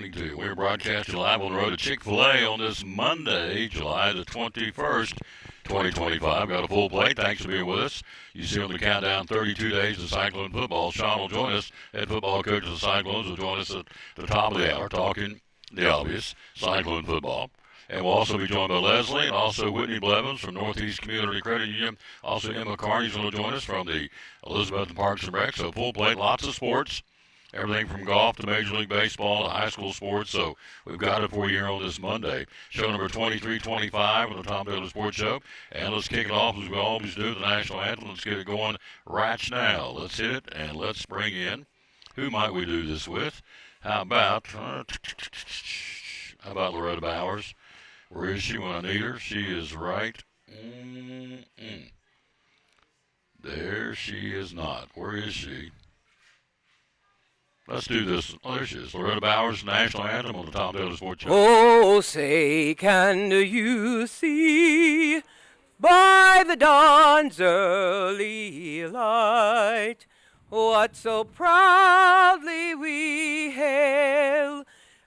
exciting too. We're broadcasting live on the road to Chick-fil-A on this Monday, July the 21st, 2025. Got a full plate. Thanks for being with us. You see on the countdown 32 days of Cyclone football. Sean will join us, head football coach of the Cyclones, will join us at the top of the hour talking the obvious, Cyclone football. And we'll also be joined by Leslie and also Whitney Blevins from Northeast Community Credit Union. Also Emma Carney's going to join us from the Elizabeth Parks and Rec. So full plate, lots of sports. Everything from golf to Major League Baseball to high school sports. So we've got it for you here on this Monday. Show number 2325 on the Tom Baylor Sports Show. And let's kick it off as we always do, the national anthem. Let's get it going right now. Let's hit it and let's bring in, who might we do this with? How about Loretta Bowers? Where is she when I need her? She is right. There she is not. Where is she? Let's do this. Oh, there she is. Loretta Bowers, National Anthem on the Tom Baylor Sports Show. Oh, say, can you see by the dawn's early light what so proudly we hail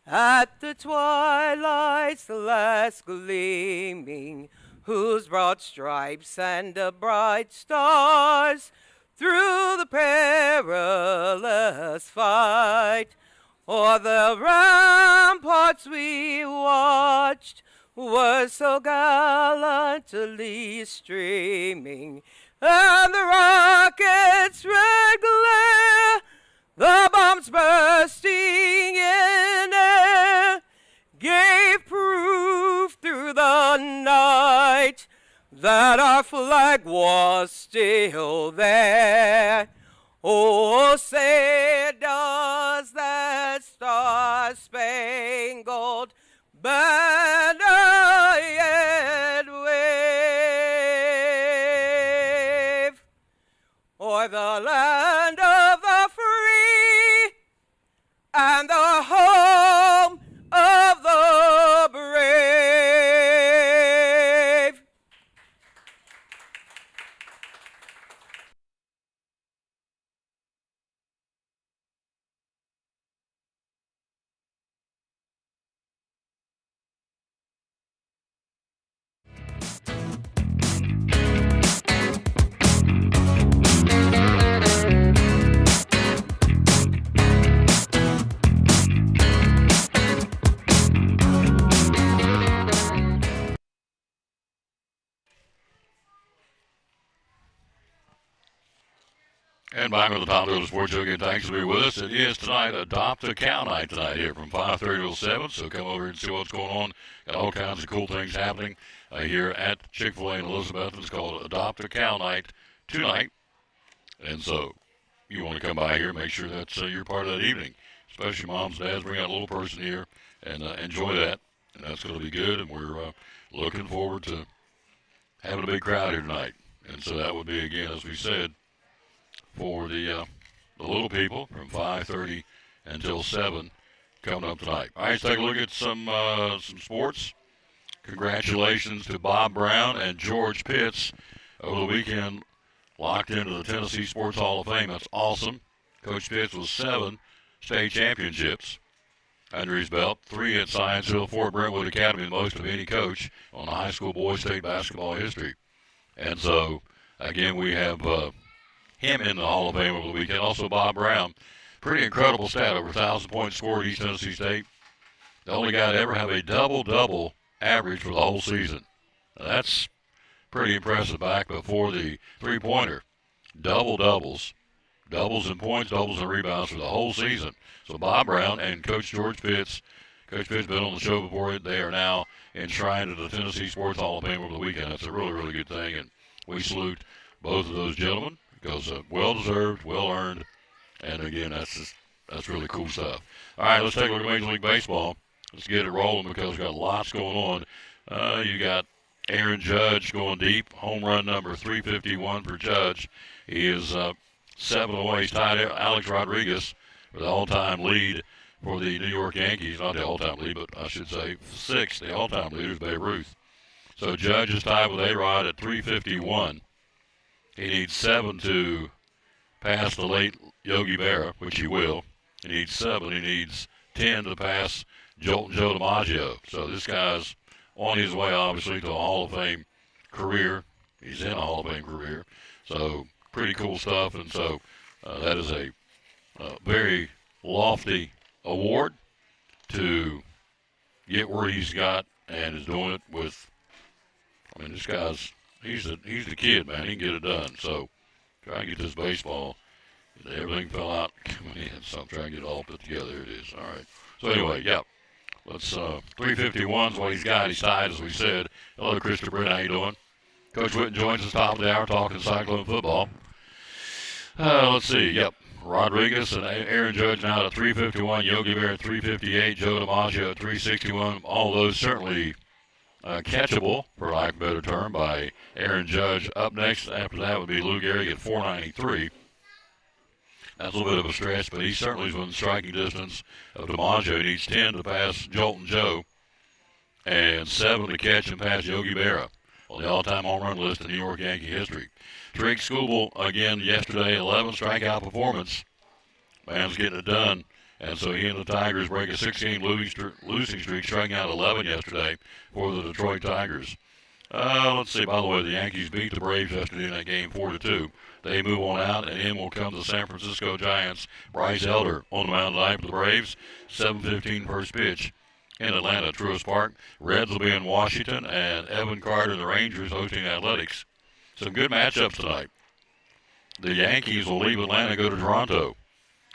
at the twilight's last gleaming, whose broad stripes and the bright stars through the perilous fight o'er the ramparts we watched were so gallantly streaming, and the rockets' red glare, the bombs bursting in air, gave proof through the night that our flag was still there. Oh, say does that star-spangled banner yet wave o'er the land of the free and the home of the brave? And back on the Tom Baylor Sports Show again. Thanks for being with us. It is tonight Adopt a Cow Night tonight here from 5:30 till 7. So come over and see what's going on. Got all kinds of cool things happening here at Chick-fil-A in Elizabeth. It's called Adopt a Cow Night tonight. And so you want to come by here, make sure that's your part of that evening. Especially moms, dads, bring out a little person here and enjoy that. And that's going to be good. And we're looking forward to having a big crowd here tonight. And so that would be, again, as we said, for the little people from 5:30 until 7 coming up tonight. All right, let's take a look at some sports. Congratulations to Bob Brown and George Pitts over the weekend, locked into the Tennessee Sports Hall of Fame. That's awesome. Coach Pitts with 7 state championships under his belt, 3 at Science Hill, 4 at Brentwood Academy, the most of any coach on the high school boys state basketball history. And so, again, we have him in the Hall of Fame over the weekend. Also, Bob Brown, pretty incredible stat, over 1,000 points scored at East Tennessee State. The only guy to ever have a double-double average for the whole season. Now, that's pretty impressive back before the three-pointer. Double-doubles, doubles in points, doubles in rebounds for the whole season. So Bob Brown and Coach George Pitts. Coach Pitts been on the show before. They are now enshrined at the Tennessee Sports Hall of Fame over the weekend. That's a really, really good thing, and we salute both of those gentlemen. Because well-deserved, well-earned, and again, that's really cool stuff. All right, let's take a look at Major League Baseball. Let's get it rolling because we've got lots going on. You got Aaron Judge going deep, home run number 351 for Judge. He is 7 away. He's tied Alex Rodriguez for the all-time lead for the New York Yankees. Not the all-time lead, but I should say 6th. The all-time leader is Babe Ruth. So Judge is tied with A-Rod at 351. He needs 7 to pass the late Yogi Berra, which he will. He needs 7. He needs 10 to pass Joe DiMaggio. So this guy's on his way, obviously, to a Hall of Fame career. He's in a Hall of Fame career. So pretty cool stuff. And so that is a very lofty award to get where he's got, and is doing it with, I mean, this guy's, he's the kid, man. He can get it done. So try and get this baseball. Everything fell out coming in, so I'm trying to get it all put together. There it is. All right. So anyway, yeah. Let's 351 is what he's got. He's tied, as we said. Hello, Christopher Brent. How you doing? Coach Witten joins us top of the hour talking Cyclone football. Let's see. Yep. Rodriguez and Aaron Judge now at 351. Yogi Berra at 358. Joe DiMaggio at 361. All those certainly catchable, for lack of a better term, by Aaron Judge. Up next after that would be Lou Gehrig at 493. That's a little bit of a stretch, but he certainly is within striking distance of DiMaggio. He needs 10 to pass Jolton Joe and 7 to catch and pass Yogi Berra on the all-time home run list in New York Yankee history. Drake Skubal, again, yesterday, 11 strikeout performance. Man's getting it done. And so he and the Tigers break a 6-game losing streak, striking out 11 yesterday for the Detroit Tigers. Let's see, by the way, the Yankees beat the Braves yesterday in that game 4-2. They move on out, and in will come the San Francisco Giants. Bryce Elder on the mound tonight for the Braves. 7:15 first pitch in Atlanta, Truist Park. Reds will be in Washington, and Evan Carter and the Rangers hosting Athletics. Some good matchups tonight. The Yankees will leave Atlanta and go to Toronto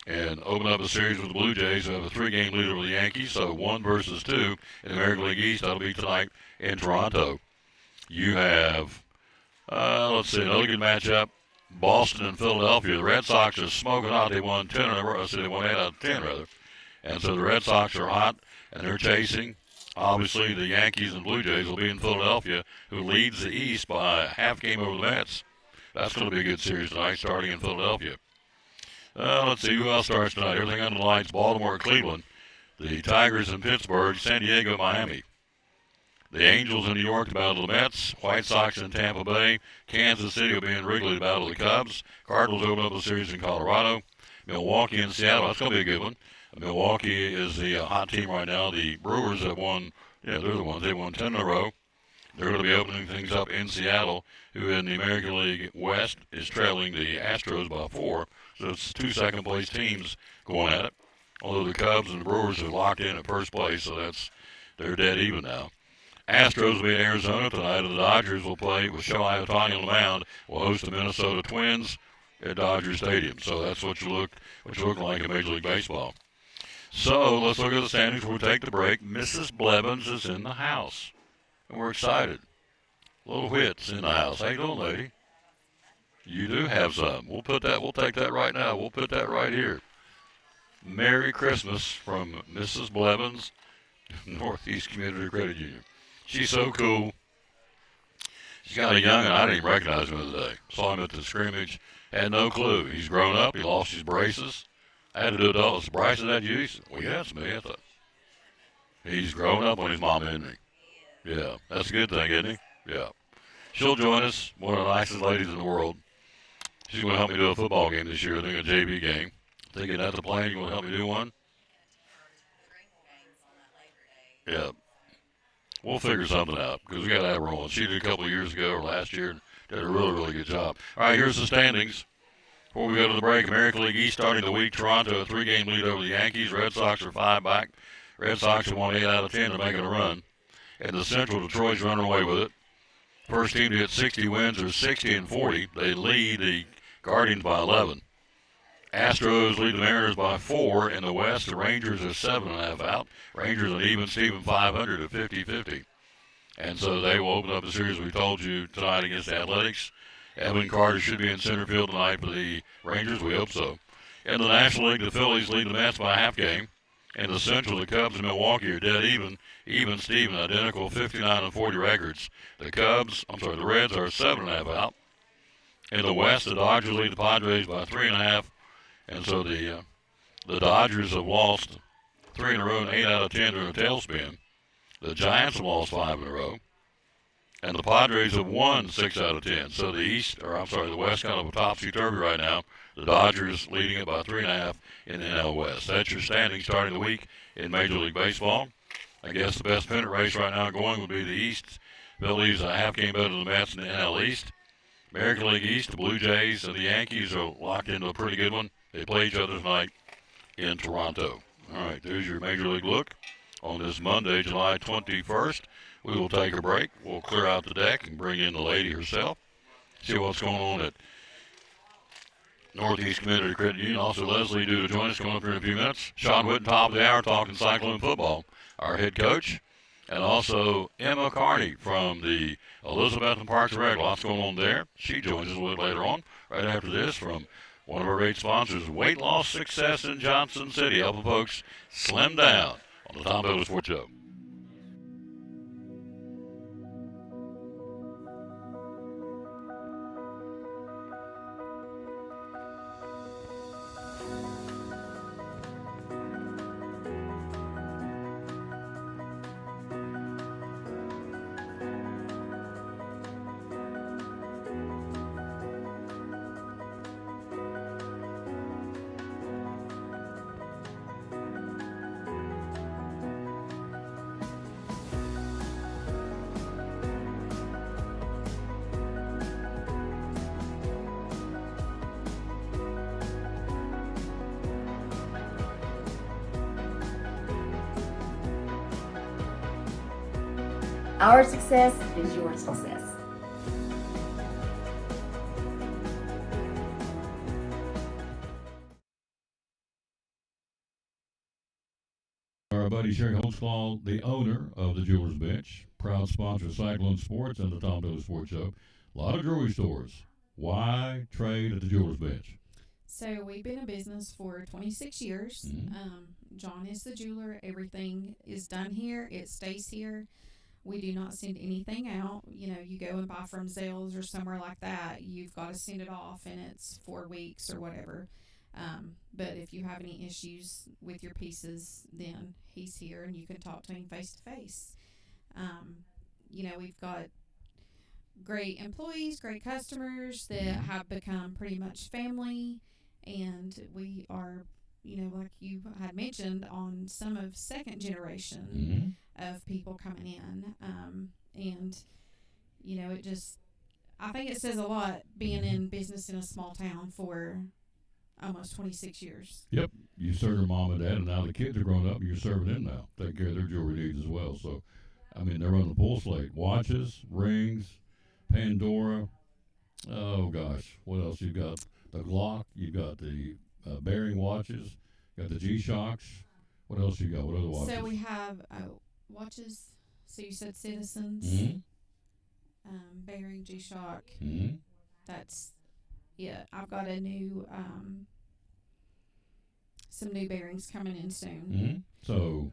and open up a series with the Blue Jays, who have a 3-game lead over the Yankees, so 1 versus 2 in the American League East. That'll be tonight in Toronto. You have, let's see, another good matchup. Boston and Philadelphia. The Red Sox are smoking hot. They won 10 in a row. So they won 8 out of 10, rather. And so the Red Sox are hot, and they're chasing. Obviously, the Yankees and Blue Jays will be in Philadelphia, who leads the East by a half game over the Mets. That's going to be a good series tonight, starting in Philadelphia. Let's see who else starts tonight. Everything under the lights. Baltimore, Cleveland. The Tigers in Pittsburgh. San Diego, Miami. The Angels in New York to battle the Mets. White Sox in Tampa Bay. Kansas City will be in Wrigley to battle the Cubs. Cardinals open up a series in Colorado. Milwaukee and Seattle. That's going to be a good one. Milwaukee is the hot team right now. The Brewers have won, they're the ones. They won 10 in a row. They're going to be opening things up in Seattle, who in the American League West is trailing the Astros by 4. So it's 2 second-place teams going at it. Although the Cubs and the Brewers are locked in at first place, so they're dead even now. Astros will be in Arizona tonight, and the Dodgers will play with Shohei Ohtani on the mound. Will host the Minnesota Twins at Dodger Stadium. So that's what you look like in Major League Baseball. So let's look at the standings before we take the break. Mrs. Blevins is in the house, and we're excited. Little Whit's in the house. How you doing, lady? You do have some. We'll take that right now. We'll put that right here. Merry Christmas from Mrs. Blevins, Northeast Community Credit Union. She's so cool. She's got a young, and I didn't even recognize him the other day. Saw him at the scrimmage. Had no clue. He's grown up. He lost his braces. I had to do it all. Bryce, is that you? He said, well, yeah, it's me. I thought, he's grown up on his mom, isn't he? Yeah, that's a good thing, isn't he? Yeah. She'll join us, one of the nicest ladies in the world. She's going to help me do a football game this year, doing a JV game. Thinking that's the plan. You want to help me do one? Yeah. We'll figure something out because we got to have her on. She did a couple of years ago or last year and did a really, really good job. All right, here's the standings. Before we go to the break, American League East starting the week. Toronto, a 3-game lead over the Yankees. Red Sox are 5 back. Red Sox have won 8 out of 10 to making a run. In the Central, Detroit's running away with it. First team to hit 60 wins are 60-40. They lead the Guardians by 11. Astros lead the Mariners by 4. In the West, the Rangers are 7.5 out. Rangers an even Steven 500 at 50-50. And so they will open up the series we told you tonight against the Athletics. Evan Carter should be in center field tonight for the Rangers. We hope so. In the National League, the Phillies lead the Mets by a half game. In the Central, the Cubs and Milwaukee are dead even Steven, identical 59-40 records. The Reds are 7.5 out. In the West, the Dodgers lead the Padres by 3.5. And so the Dodgers have lost 3 in a row and 8 out of 10 during a tailspin. The Giants have lost 5 in a row. And the Padres have won 6 out of 10. So the West kind of a topsy-turvy right now. The Dodgers leading it by 3.5 in the NL West. That's your standing starting the week in Major League Baseball. I guess the best pennant race right now going would be the East. Phillies a half game better than the Mets in the NL East. American League East, the Blue Jays and the Yankees are locked into a pretty good one. They play each other tonight in Toronto. All right, there's your Major League look on this Monday, July 21st. We will take a break. We'll clear out the deck and bring in the lady herself. See what's going on at Northeast Community Credit Union. Also, Leslie due to join us coming up here in a few minutes. Sean Whitten, top of the hour, talking Cyclone football. Our head coach. And also Emma Carney from the Elizabethton Parks and Rec. Lots going on there. She joins us a little later on, right after this, from one of our great sponsors, Weight Loss Success in Johnson City. Helping folks slim down on the Tom Builder Sports Show. Our success is your success. Our buddy Sherry Holtzclaw, the owner of the Jewelers Bench, proud sponsor of Cyclone Sports and the Tom Builder Sports Show. A lot of jewelry stores. Why trade at the Jewelers Bench? So we've been in business for 26 years. John is the jeweler. Everything is done here. It stays here. We do not send anything out. You know, you go and buy from Zales or somewhere like that, you've got to send it off, and it's 4 weeks or whatever. But if you have any issues with your pieces, then he's here and you can talk to him face to face. You know, we've got great employees, great customers that have become pretty much family, and we are, you know, like you had mentioned, on some of second generation of people coming in. And, you know, it just, I think it says a lot being in business in a small town for almost 26 years. Yep. You served your mom and dad, and now the kids are grown up, and you're serving them now. Take care of their jewelry needs as well. So, I mean, they're running the full slate. Watches, rings, Pandora. Oh, gosh. What else? You've got the Glock. You've got the Bearing watches. You got the G-Shocks. What else you got? What other watches? So we have watches. So you said Citizens. Bearing, G-Shock. That's it. I've got a new, some new bearings coming in soon. So,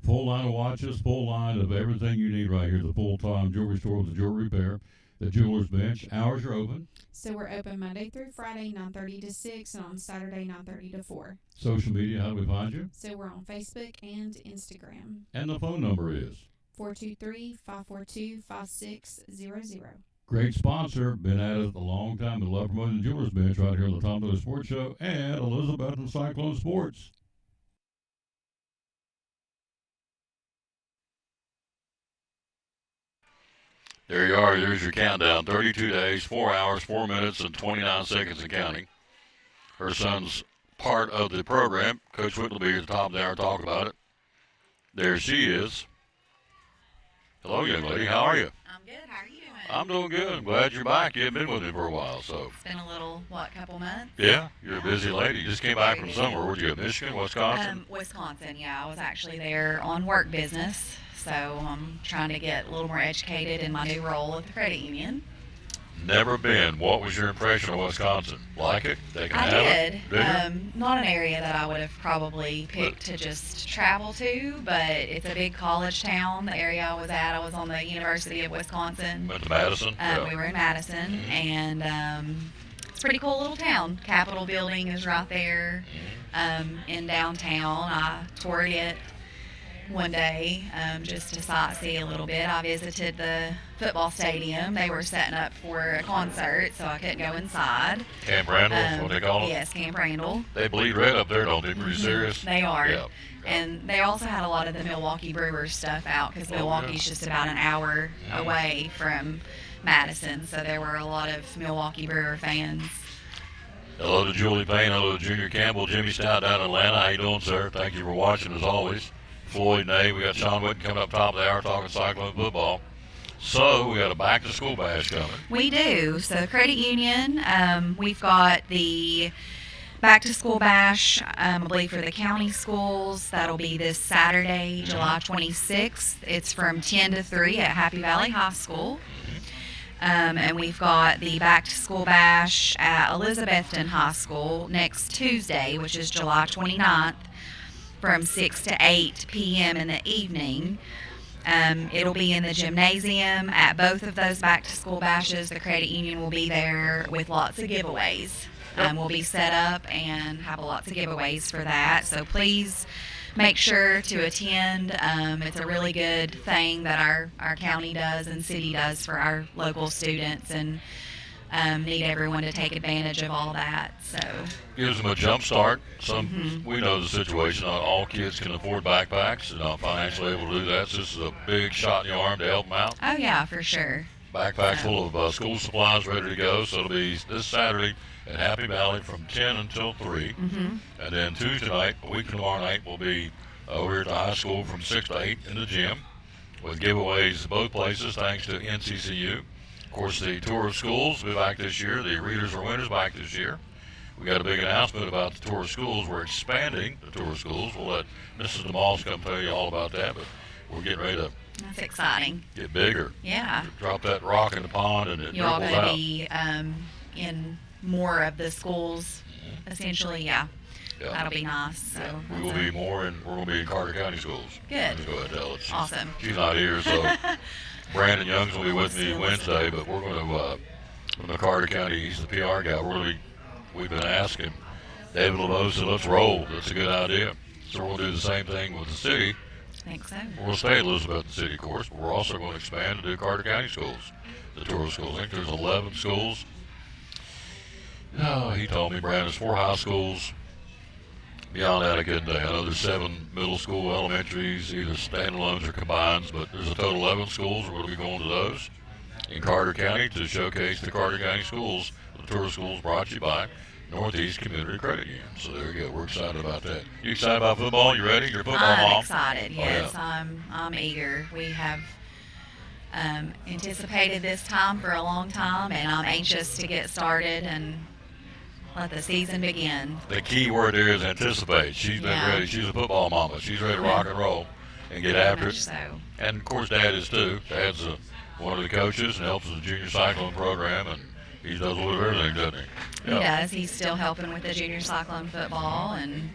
full line of watches, full line of everything you need right here. The full-time jewelry store with the jewelry repair. The Jewelers Bench. Hours are open. So we're open Monday through Friday, 9:30 to 6, and on Saturday, 9:30 to 4. Social media, how do we find you? So we're on Facebook and Instagram. And the phone number is? 423-542-5600. Great sponsor. Been at it a long time. We love promoting the Jewelers Bench right here on the Tom Builder Sports Show and Elizabethton Cyclone Sports. There you are. There's your countdown. 32 days, 4 hours, 4 minutes, and 29 seconds and counting. Her son's part of the program. Coach Whitten will be at the top of the hour to talk about it. There she is. Hello, young lady. How are you? I'm good. How are you doing? I'm doing good. I'm glad you're back. You haven't been with me for a while, so. It's been a little, couple months? Yeah, you're a busy lady. You just came back from somewhere. Where'd you go? Michigan, Wisconsin? Wisconsin, yeah. I was actually there on work business, so I'm trying to get a little more educated in my new role at the credit union. Never been. What was your impression of Wisconsin? Like it? They can I have did. it? Bigger? Not an area that I would have probably picked to just travel to, but it's a big college town. The area I was at, I was on the University of Wisconsin. Went to Madison? We were in Madison, and it's a pretty cool little town. Capitol building is right there in downtown. I toured it one day just to sightsee a little bit. I visited the football stadium. They were setting up for a concert, so I couldn't go inside. Camp Randall, is what they call it. Yes, Camp Randall. They bleed red up there, don't they? Pretty serious. They are. Yeah. And they also had a lot of the Milwaukee Brewers stuff out because Milwaukee's just about an hour away from Madison, so there were a lot of Milwaukee Brewer fans. Hello to Julie Payne. Hello to Junior Campbell. Jimmy Stout down in Atlanta. How you doing, sir? Thank you for watching as always. Floyd Nay. We got Sean Whitten coming up top of the hour talking Cyclone football. So we got a back to school bash coming. We do. So Credit Union, we've got the back to school bash, I believe for the county schools. That'll be this Saturday, July 26th. It's from 10 to 3 at Happy Valley High School. And we've got the back to school bash at Elizabethton High School next Tuesday, which is July 29th, from 6 to 8 p.m. in the evening. It'll be in the gymnasium. At both of those back to school bashes, the credit union will be there with lots of giveaways. We'll be set up and have lots of giveaways for that. So please make sure to attend. It's a really good thing that our county does and city does for our local students, and need everyone to take advantage of all that. So Gives them a jump start. We know the situation. Not all kids can afford backpacks and not financially able to do that. So this is a big shot in the arm to help them out. oh yeah, for sure. Backpacks full of school supplies ready to go. So it'll be this Saturday at Happy Valley from 10 until 3. And then Tuesday night, a week from tomorrow night, will be over here at the high school from 6 to 8 in the gym with giveaways both places thanks to NCCU. Of course, the tour of schools will be back this year. The Readers are Winners back this year. We got a big announcement about the tour of schools. We're expanding the tour of schools. We'll let Mrs. DeMoss come tell you all about that, but we're getting ready to That's exciting. get bigger. Yeah. Drop that rock in the pond and it You all dribbles going to out. be in more of the schools, essentially. Yeah. Yeah. That'll be nice. So We will be more, and we're going to be in Carter County schools. Good. Just go ahead and tell it. Awesome. She's not here, so Brandon Young's going to be with me Wednesday, but we're going to, from the Carter County, he's the PR guy. We've been asking. David LeBeau said, let's roll. That's a good idea. So we'll do the same thing with the city. I think so. We'll stay at Elizabeth City, of course, but we're also going to expand to do Carter County schools, the tour of schools. I think there's 11 schools. Oh, he told me, Brandon, there's 4 high schools. Beyond that, I couldn't tell you. I know there's 7 middle school elementaries, either standalones or combines, but there's a total 11 schools. We're going to be going to those in Carter County to showcase the Carter County schools. The tour of schools brought to you by Northeast Community Credit Union. So there you go. We're excited about that. You excited about football? You ready? You're a football I'm mom? excited. Yes, Oh, yeah. I'm eager. We have anticipated this time for a long time, and I'm anxious to get started and let the season begin. The key word there is anticipate. She's been Yeah. ready. She's a football mama. She's ready to rock and roll and get Very after much it. so. And of course, Dad is too. Dad's one of the coaches and helps with the junior cycling program, and he does a little of everything, doesn't he? He does. He's still helping with the junior cyclone football, and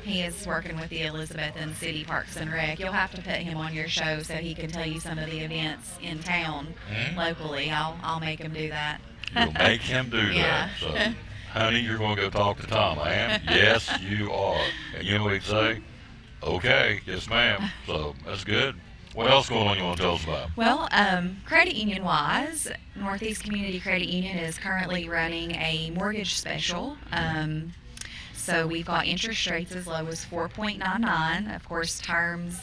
he is working with the Elizabethton City Parks and Rec. You'll have to put him on your show so he can tell you some of the events in town locally. I'll make him do that. You'll make him do Yeah. that. So, honey, you're going to go talk to Tom. I am? Yes, you are. And you know what he'd say? Okay, yes, ma'am. So that's good. What else going on you want to tell us about? Well, credit union wise, Northeast Community Credit Union is currently running a mortgage special. So we've got interest rates as low as 4.99. Of course, terms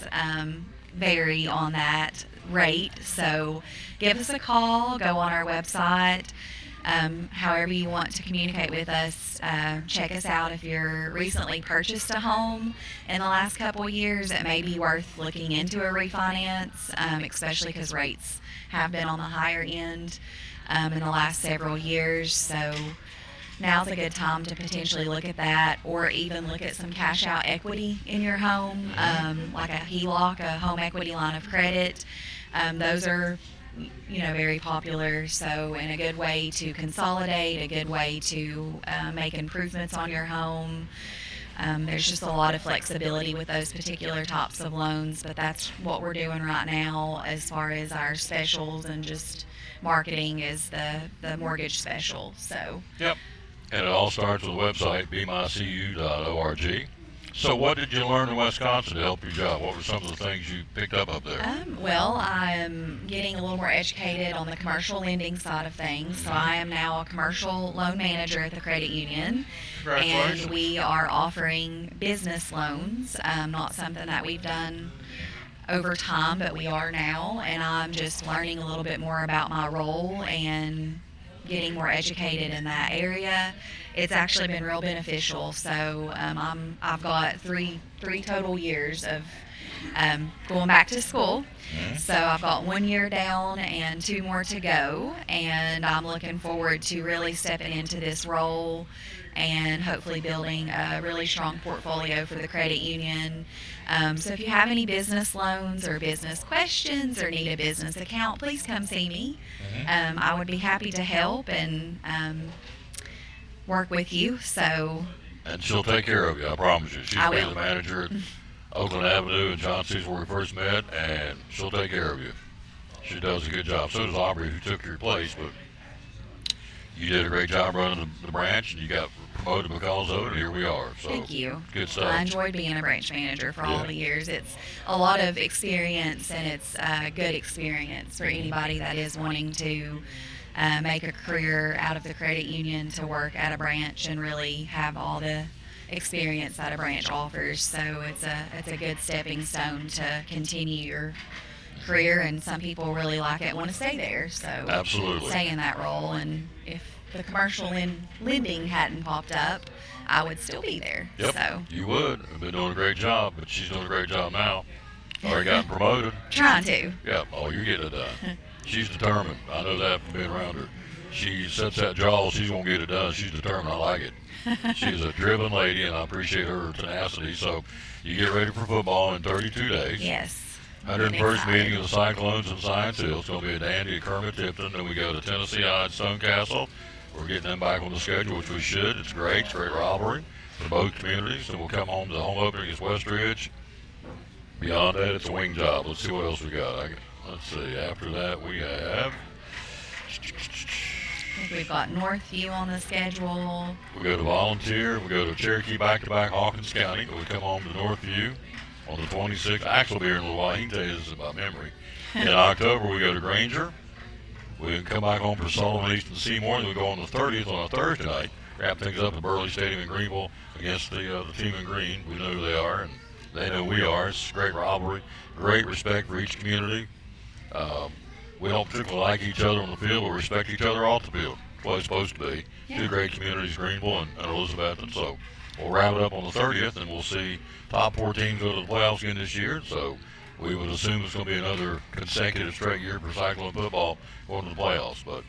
vary on that rate. So give us a call, go on our website. However you want to communicate with us, check us out. If you're recently purchased a home in the last couple of years, it may be worth looking into a refinance, especially because rates have been on the higher end in the last several years. So now's a good time to potentially look at that, or even look at some cash out equity in your home, like a HELOC, a home equity line of credit. Those are very popular. So, and a good way to consolidate, a good way to make improvements on your home. There's just a lot of flexibility with those particular types of loans, but that's what we're doing right now as far as our specials and just marketing is the mortgage special. So, Yep. And it all starts with the website, bemycu.org. So what did you learn in Wisconsin to help your job? What were some of the things you picked up there? Well, I'm getting a little more educated on the commercial lending side of things. So I am now a commercial loan manager at the credit union. Congratulations. And we are offering business loans, not something that we've done over time, but we are now. And I'm just learning a little bit more about my role and getting more educated in that area. It's actually been real beneficial. So I've got three total years of going back to school. So I've got 1 year down and 2 more to go, and I'm looking forward to really stepping into this role and hopefully building a really strong portfolio for the credit union. So if you have any business loans or business questions or need a business account, please come see me. I would be happy to help and work with you. So, And she'll take care of you, I promise you. She's I been will. the manager at Oakland Avenue and John C's where we first met, and she'll take care of you. She does a good job. So does Aubrey, who took your place, but you did a great job running the branch, and you got promoted because of it, and here we are. So thank you. Good stuff. I enjoyed being a branch manager for all Yeah. the years. It's a lot of experience, and it's a good experience for anybody that is wanting to make a career out of the credit union to work at a branch and really have all the experience that a branch offers. So it's a good stepping stone to continue your career, and some people really like it, want to stay there. So Absolutely. stay in that role. And if the commercial lending hadn't popped up, I would still be there. Yep, So you would. You've been doing a great job, but she's doing a great job now. Already gotten promoted. trying to. Yeah, oh, you're getting it done. She's determined. I know that from being around her. She sets that jaw, she's going to get it done. She's determined. I like it. She's a driven lady, and I appreciate her tenacity. So you get ready for football in 32 days. Yes. 101st meeting of the Cyclones in Science Hill. It's going to be a dandy at Kermit Tipton. Then we go to Tennessee High at Stonecastle. We're getting them back on the schedule, which we should. It's great. It's a great rivalry for both communities. And we'll come home to the home opening against Westridge. Beyond that, it's a wing job. Let's see what else we got. Let's see. After that, we have. I think we've got Northview on the schedule. We go to Volunteer. We go to Cherokee back-to-back Hawkins County. We come home to Northview on the 26th. Axel will be here in a little while. He can tell you this about memory. In October, we go to Granger. We come back home for Sullivan, Easton, Seymour. Then we go on the 30th on a Thursday night. Wrap things up at Burley Stadium in Greenville against the team in green. We know who they are, and they know we are. It's a great rivalry. Great respect for each community. We don't particularly like each other on the field, but respect each other off the field. That's what it's supposed to be. Yeah. Two great communities, Greenville and Elizabeth. And so we'll wrap it up on the 30th, and we'll see top 4 teams go to the playoffs again this year. So we would assume it's going to be another consecutive straight year for Cyclone football going to the playoffs. But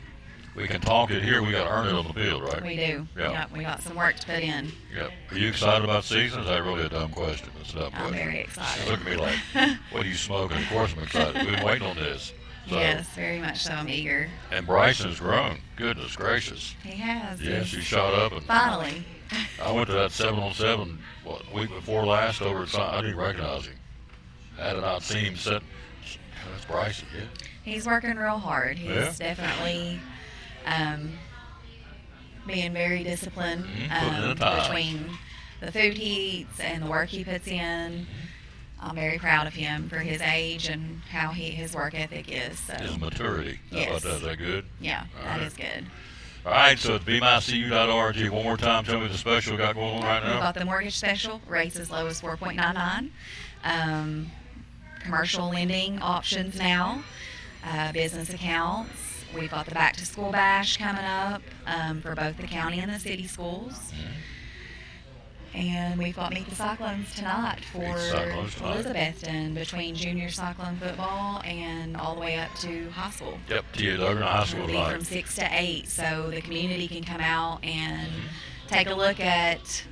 we can talk it here. We got to earn it on the field, right? We do. Yeah. Yep, we got some work to put in. Yep. Are you excited about the season? Is that really a dumb question? It's a dumb I'm question. very excited. Look at me like, what are you smoking? Of course I'm excited. We've been waiting on this. So, Yes, very much so. I'm eager. And Bryson's grown. Goodness gracious. He has. Yes, He's he shot up. And finally. I went to that 7-on-7 week before last over at I didn't recognize him. Had I not seen him set. That's Bryson, yeah. He's working real hard. He's Yeah. definitely being very disciplined Putting in the time. between the food he eats and the work he puts in. I'm very proud of him for his age and how his work ethic is. So His maturity. How about Yes. that? Is that good? yeah, All that right. is good. All right, so it's bmycu.org. One more time, tell me the special we got going on right We've now. got the mortgage special, rates as low as 4.99. Commercial lending options now, business accounts. We've got the back to school bash coming up for both the county and the city schools. And we've got Meet the Cyclones tonight for Meet the Cyclones tonight. Elizabethton between junior Cyclone football and all the way up to high school. Yep, T.A. Duggan High School It'll be tonight. from 6 to 8, so the community can come out and take a look at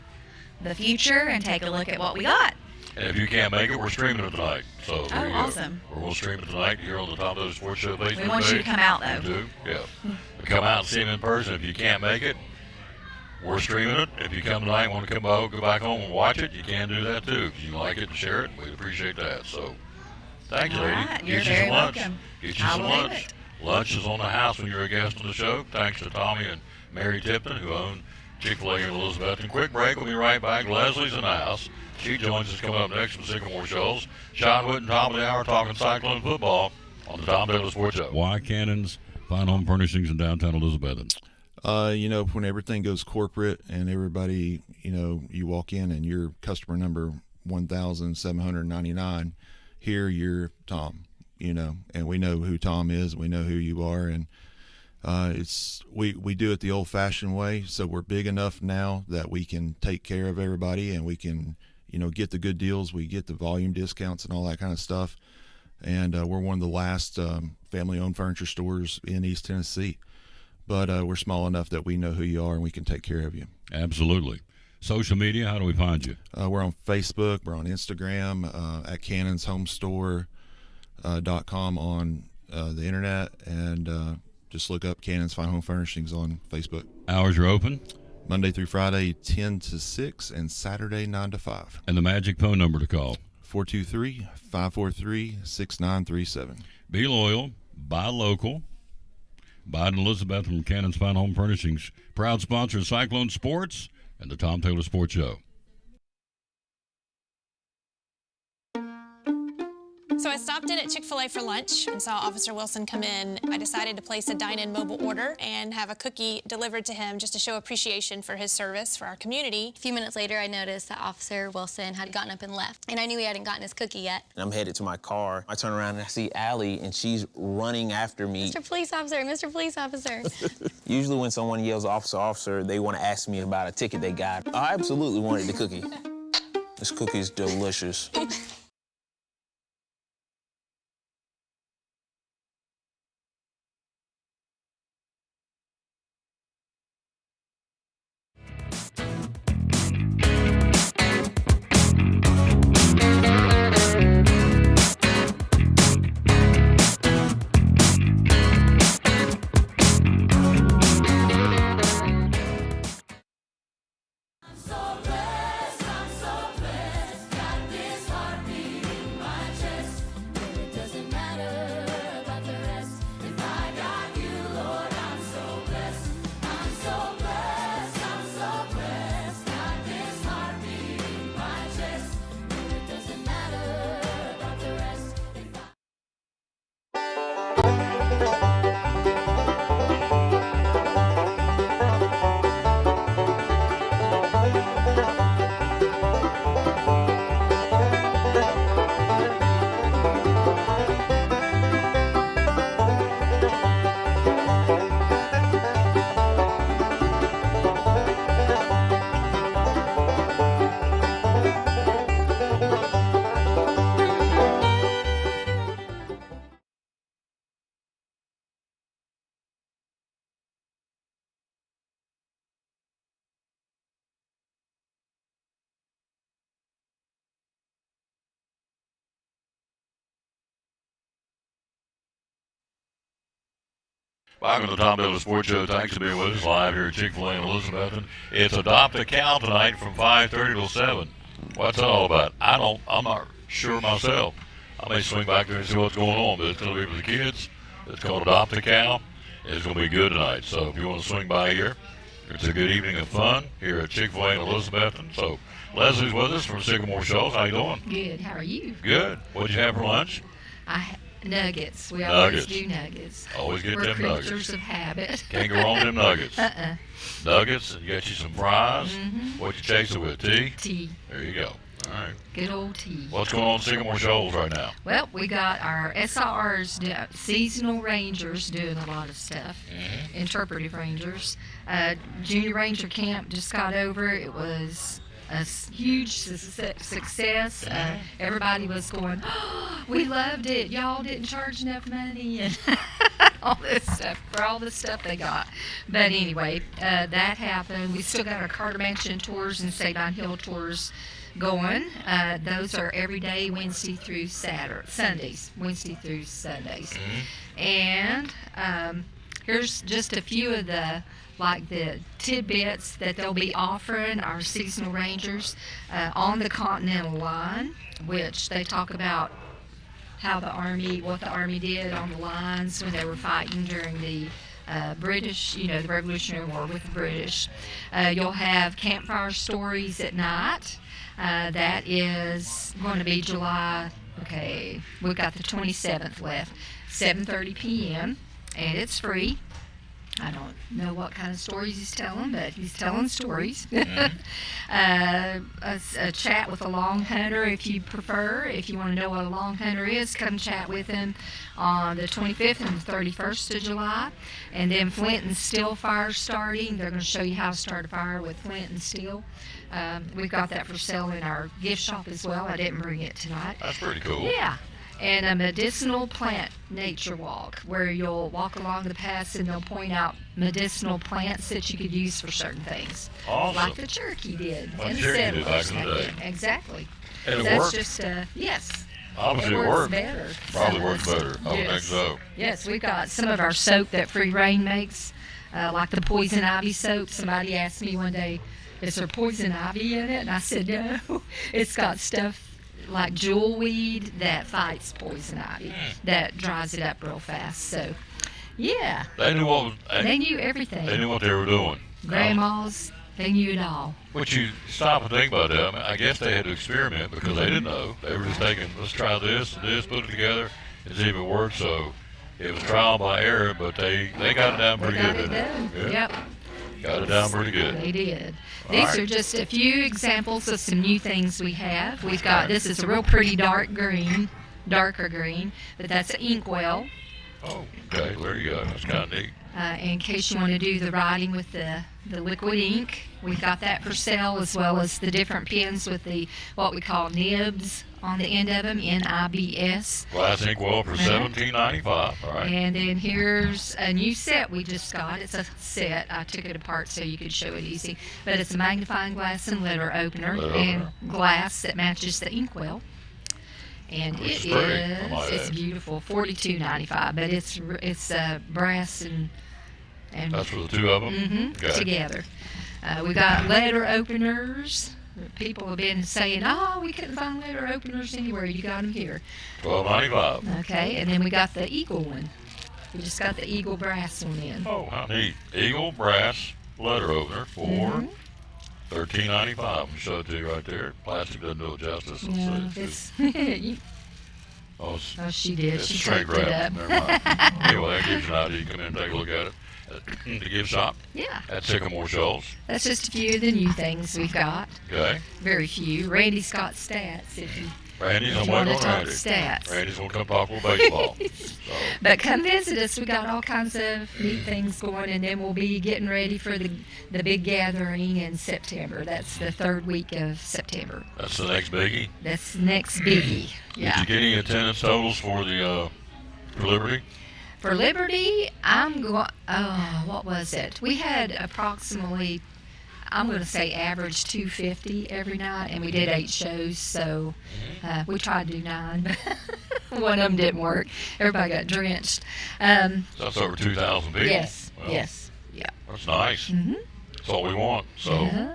the future and take a look at what we got. And if you can't make it, we're streaming it tonight. So there Oh, you go. awesome. We're going to stream it tonight here on the Top of the Sports Show Facebook We want you to page. come out, You though. do, yeah. Come out and see him in person. If you can't make it, we're streaming it. If you come tonight and want to come out, go back home and watch it, you can do that too. If you like it and share it, we'd appreciate that. So, thank you, All lady. right, you're Get you very some lunch. welcome. Get you I some will do lunch. it. Lunch is on the house when you're a guest on the show. Thanks to Tommy and Mary Tipton, who own Chick-fil-A in Elizabeth. And quick break. We'll be right back. Leslie's in the house. She joins us coming up next from Sycamore Shoals. Sean Witten, top of the hour, talking Cyclone football on the Tom Taylor Sports Show. Why Cannon's Fine Home Furnishings in downtown Elizabeth? When everything goes corporate and everybody, you walk in and you're customer number 1,799, here you're Tom, and we know who Tom is. We know who you are. And we do it the old-fashioned way, so we're big enough now that we can take care of everybody and we can, get the good deals. We get the volume discounts and all that kind of stuff. And we're one of the last family-owned furniture stores in East Tennessee. But we're small enough that we know who you are and we can take care of you. Absolutely. Social media, how do we find you? We're on Facebook. We're on Instagram, at cannonshomestore.com on the internet, and just look up Cannon's Fine Home Furnishings on Facebook. Hours are open? Monday through Friday, 10 to 6, and Saturday, 9 to 5. And the magic phone number to call? 423-543-6937. Be loyal, buy local. Biden Elizabeth from Cannon's Fine Home Furnishings, proud sponsor of Cyclone Sports and the Tom Taylor Sports Show. So I stopped in at Chick-fil-A for lunch and saw Officer Wilson come in. I decided to place a dine-in mobile order and have a cookie delivered to him just to show appreciation for his service for our community. A few minutes later, I noticed that Officer Wilson had gotten up and left, and I knew he hadn't gotten his cookie yet. And I'm headed to my car. I turn around and I see Allie, and she's running after me. Mr. Police Officer, Mr. Police Officer. Usually when someone yells, officer, officer, they want to ask me about a ticket they got. I absolutely wanted the cookie. This cookie is delicious. Back on the Tom Taylor Sports Show. Thanks for being with us live here at Chick-fil-A in Elizabeth. It's Adopt a Cow tonight from 5:30 till 7. What's that all about? I'm not sure myself. I may swing back there and see what's going on, but it's going to be for the kids. It's called Adopt a Cow. It's going to be good tonight. So if you want to swing by here, it's a good evening of fun here at Chick-fil-A in Elizabeth. And so Leslie's with us from Sycamore Shoals. How you doing? Good. How are you? Good. What'd you have for lunch? Nuggets. We Nuggets. always do nuggets. Always get We're them nuggets. creatures of habit. Can't go wrong with them nuggets. Nuggets, and you got you some fries. Mm-hmm. What you chase it with? Tea? Tea. There you go. All right. Good old tea. What's going on in Sycamore Shoals right now? Well, we got our SRs, seasonal rangers, doing a lot of stuff. Mm-hmm. Interpretive rangers. Junior Ranger Camp just got over. It was a huge success. Everybody was going, oh, we loved it. Y'all didn't charge enough money and all this stuff for all the stuff they got. But anyway, that happened. We still got our Carter Mansion tours and Sabine Hill tours going. Those are every day, Wednesday through Sundays. Wednesday through Sundays. Mm-hmm. And here's just a few of the tidbits that they'll be offering our seasonal rangers on the Continental Line, which they talk about what the Army did on the lines when they were fighting during the British, the Revolutionary War with the British. You'll have campfire stories at night. That is going to be July, we've got the 27th left, 7:30 p.m., and it's free. I don't know what kind of stories he's telling, but he's telling stories. A chat with a long hunter if you prefer. If you want to know what a long hunter is, come chat with him on the 25th and the 31st of July. And then flint and steel fire starting. They're going to show you how to start a fire with flint and steel. We've got that for sale in our gift shop as well. I didn't bring it tonight. That's pretty cool. Yeah. And a medicinal plant nature walk where you'll walk along the paths and they'll point out medicinal plants that you could use for certain things. Awesome. Like the Cherokee did. Like and the Cherokee did settlers back in the day. Exactly. And it That's worked? just, yes. Obviously it it works worked. better. Probably So works better. I would think yes. so. Yes, we've got some of our soap that Free Rain makes, like the poison ivy soap. Somebody asked me one day, is there poison ivy in it? And I said, no. It's got stuff like jewelweed that fights poison ivy, that dries it up real fast. So, yeah. They knew what was, They knew everything. They knew what they were doing. Grandmas, they knew it all. But you stop and think about that. I guess they had to experiment because they didn't know. They were just thinking, let's try this and this, put it together, and see if it worked. So it was trial by error, but they got it down pretty good, didn't they? Yeah. Yep. Got it down pretty good. They did. All These right. are just a few examples of some new things we have. We've got, this is a real pretty darker green, but that's an inkwell. Oh, okay. There you go. That's kind of neat. In case you want to do the writing with the liquid ink, we've got that for sale, as well as the different pens with the what we call nibs on the end of them, N-I-B-S. Glass inkwell for $17.95. All right. And then here's a new set we just got. It's a set. I took it apart so you could show it easy. But it's a magnifying glass and letter opener Letter and opener. glass that matches the inkwell. And Which it is pretty, I might it's add. beautiful, $42.95. But it's brass and That's for the two of them? Okay. together. We got letter openers. People have been saying, "Oh, we couldn't find letter openers anywhere. You got them here." $12.95. Okay, and then we got the eagle one. We just got the eagle brass one in. Oh, how neat. Eagle brass letter opener for Mm-hmm. $13.95. I'm going to show it to you right there. Plastic doesn't do it justice. Let's Yeah, see. it's. Oh, it's, Oh, she did. it's She shrink taped it wrap. up. Never mind. Anyway, that gives you an idea. You come in and take a look at it. The gift shop Yeah, at Sycamore Shoals. that's just a few of the new things we've got. Okay. Very few. Randy's got stats if you Randy's on want way to on talk Randy. stats. Randy's going to come talk with baseball. So, But come visit us. We got all kinds of neat things going, and then we'll be getting ready for the big gathering in September. That's the third week of September. that's the next biggie. That's the next biggie. Did Yeah. you get any attendance totals for the for Liberty? For Liberty, I'm going. Oh, what was it? We had approximately, I'm going to say, average 250 every night, and we did 8 shows. So we tried to do 9, but one of them didn't work. Everybody got drenched. That's over 2,000 people. Yes. Well, Yes. Yeah. That's nice. That's all we want. So, Uh-huh.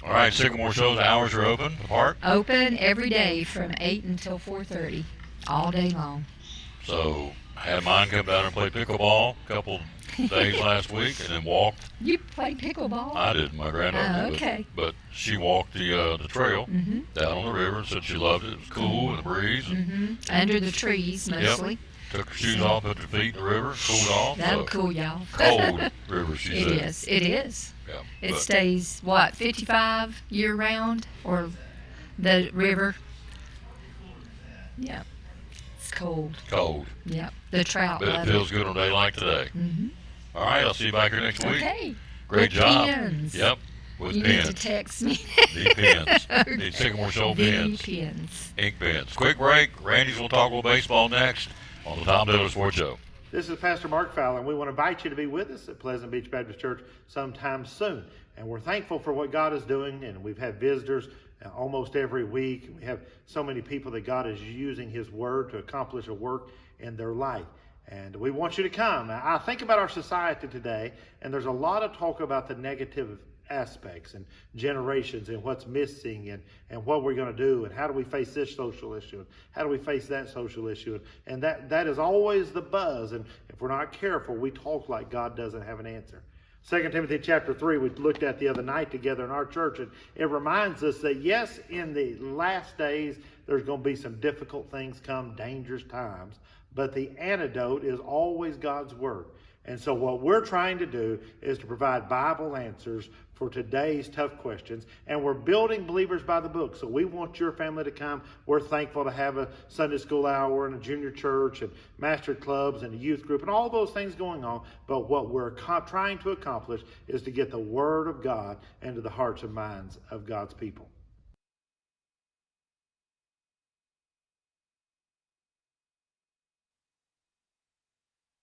all right, Sycamore Shows hours are open. The park. Open every day from 8 until 4:30, all day long. So, I had mine come down and play pickleball a couple days last week, and then walked. You play pickleball? I did. My granddaughter Oh, did. okay. But she walked the trail down on the river and said she loved it. It was cool and the breeze. And Under the trees, mostly. took her shoes off, put her feet in the river, cooled off. That'll So, cool y'all. cold river, she It said. is. It is. Yeah, It but stays, what, 55 year round? Or the river? Yep. It's cold. cold. Yep. The trout But it love feels good on a day like today. All right, I'll see you back here next week. Okay. Great With job. pens. Yep, with You need to pens. text me. Need pens. Need Sycamore Show The pens. pens. Ink pens. Quick break. Randy's going to talk a little baseball next on the Tom Dillon Sports Show. This is Pastor Mark Fowler, and we want to invite you to be with us at Pleasant Beach Baptist Church sometime soon. And we're thankful for what God is doing, and we've had visitors almost every week. We have so many people that God is using His Word to accomplish a work in their life. And we want you to come. Now, I think about our society today, and there's a lot of talk about the negative aspects and generations and what's missing and what we're going to do and how do we face this social issue and how do we face that social issue, and that is always the buzz, and if we're not careful, we talk like God doesn't have an answer. 2 Timothy chapter 3 we looked at the other night together in our church, and it reminds us that yes, in the last days there's going to be some difficult things come, dangerous times, but the antidote is always God's Word. And so what we're trying to do is to provide Bible answers for today's tough questions. And we're building Believers by the Book. So we want your family to come. We're thankful to have a Sunday school hour and a junior church and master clubs and a youth group and all those things going on. But what we're trying to accomplish is to get the Word of God into the hearts and minds of God's people.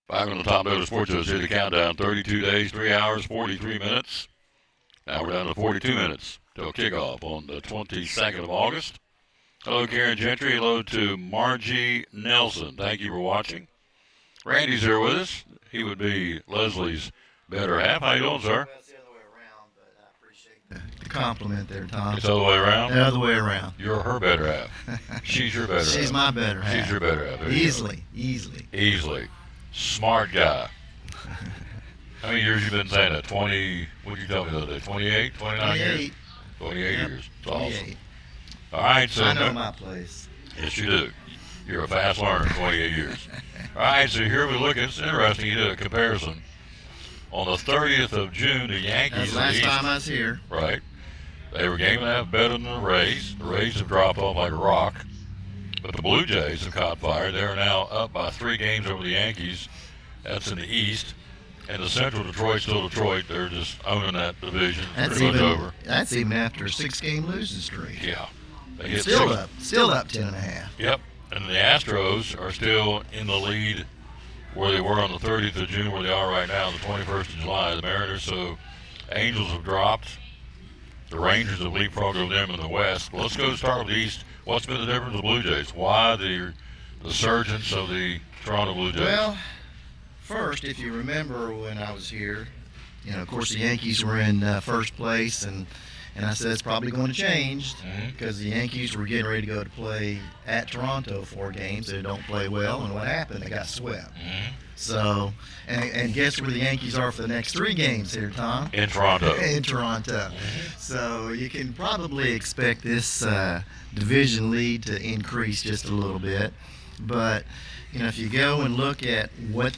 Back on the Tom Dodo Sports Show, see the countdown, 32 days, 3 hours, 43 minutes. Now we're down to 42 minutes till kickoff on the 22nd of August. Hello, Karen Gentry. Hello to Margie Nelson. Thank you for watching. Randy's here with us. He would be Leslie's better half. How you doing, sir? It's the other way around, but I appreciate the compliment there, Tom. It's the other way around? The other way around. You're her better half. She's your better half. She's my better half. She's your better half. Easily. Smart guy. How many years you been saying that? 20, what did you tell me the other day? 28, 29 years? 28 yep. years. It's awesome. 28. All right, so. I know my place. Yes, you do. You're a fast learner, 28 years. All right, so here we look. It's interesting. You did a comparison. On the 30th of June, the Yankees. That's last time I was here. Right. They were game and a half better than the Rays. The Rays have dropped off like a rock. But the Blue Jays have caught fire. They're now up by 3 games over the Yankees. That's in the East. And the Central Detroit, still Detroit. They're just owning that division. It's pretty much over. That's even after a 6-game losing streak. Yeah. They hit still up 10.5. Yep. And the Astros are still in the lead where they were on the 30th of June, where they are right now, the 21st of July. The Mariners, so Angels have dropped. The Rangers have leapfrogged over them in the West. Well, let's go start with the East. What's been the difference with the Blue Jays? Why the surgence of the Toronto Blue Jays? Well, first, if you remember when I was here, of course the Yankees were in first place, and I said it's probably going to change because the Yankees were getting ready to go to play at Toronto 4 games. They don't play well, and what happened? They got swept. So, and guess where the Yankees are for the next 3 games here, Tom? In Toronto. In Toronto. So you can probably expect this division lead to increase just a little bit. But, if you go and look at what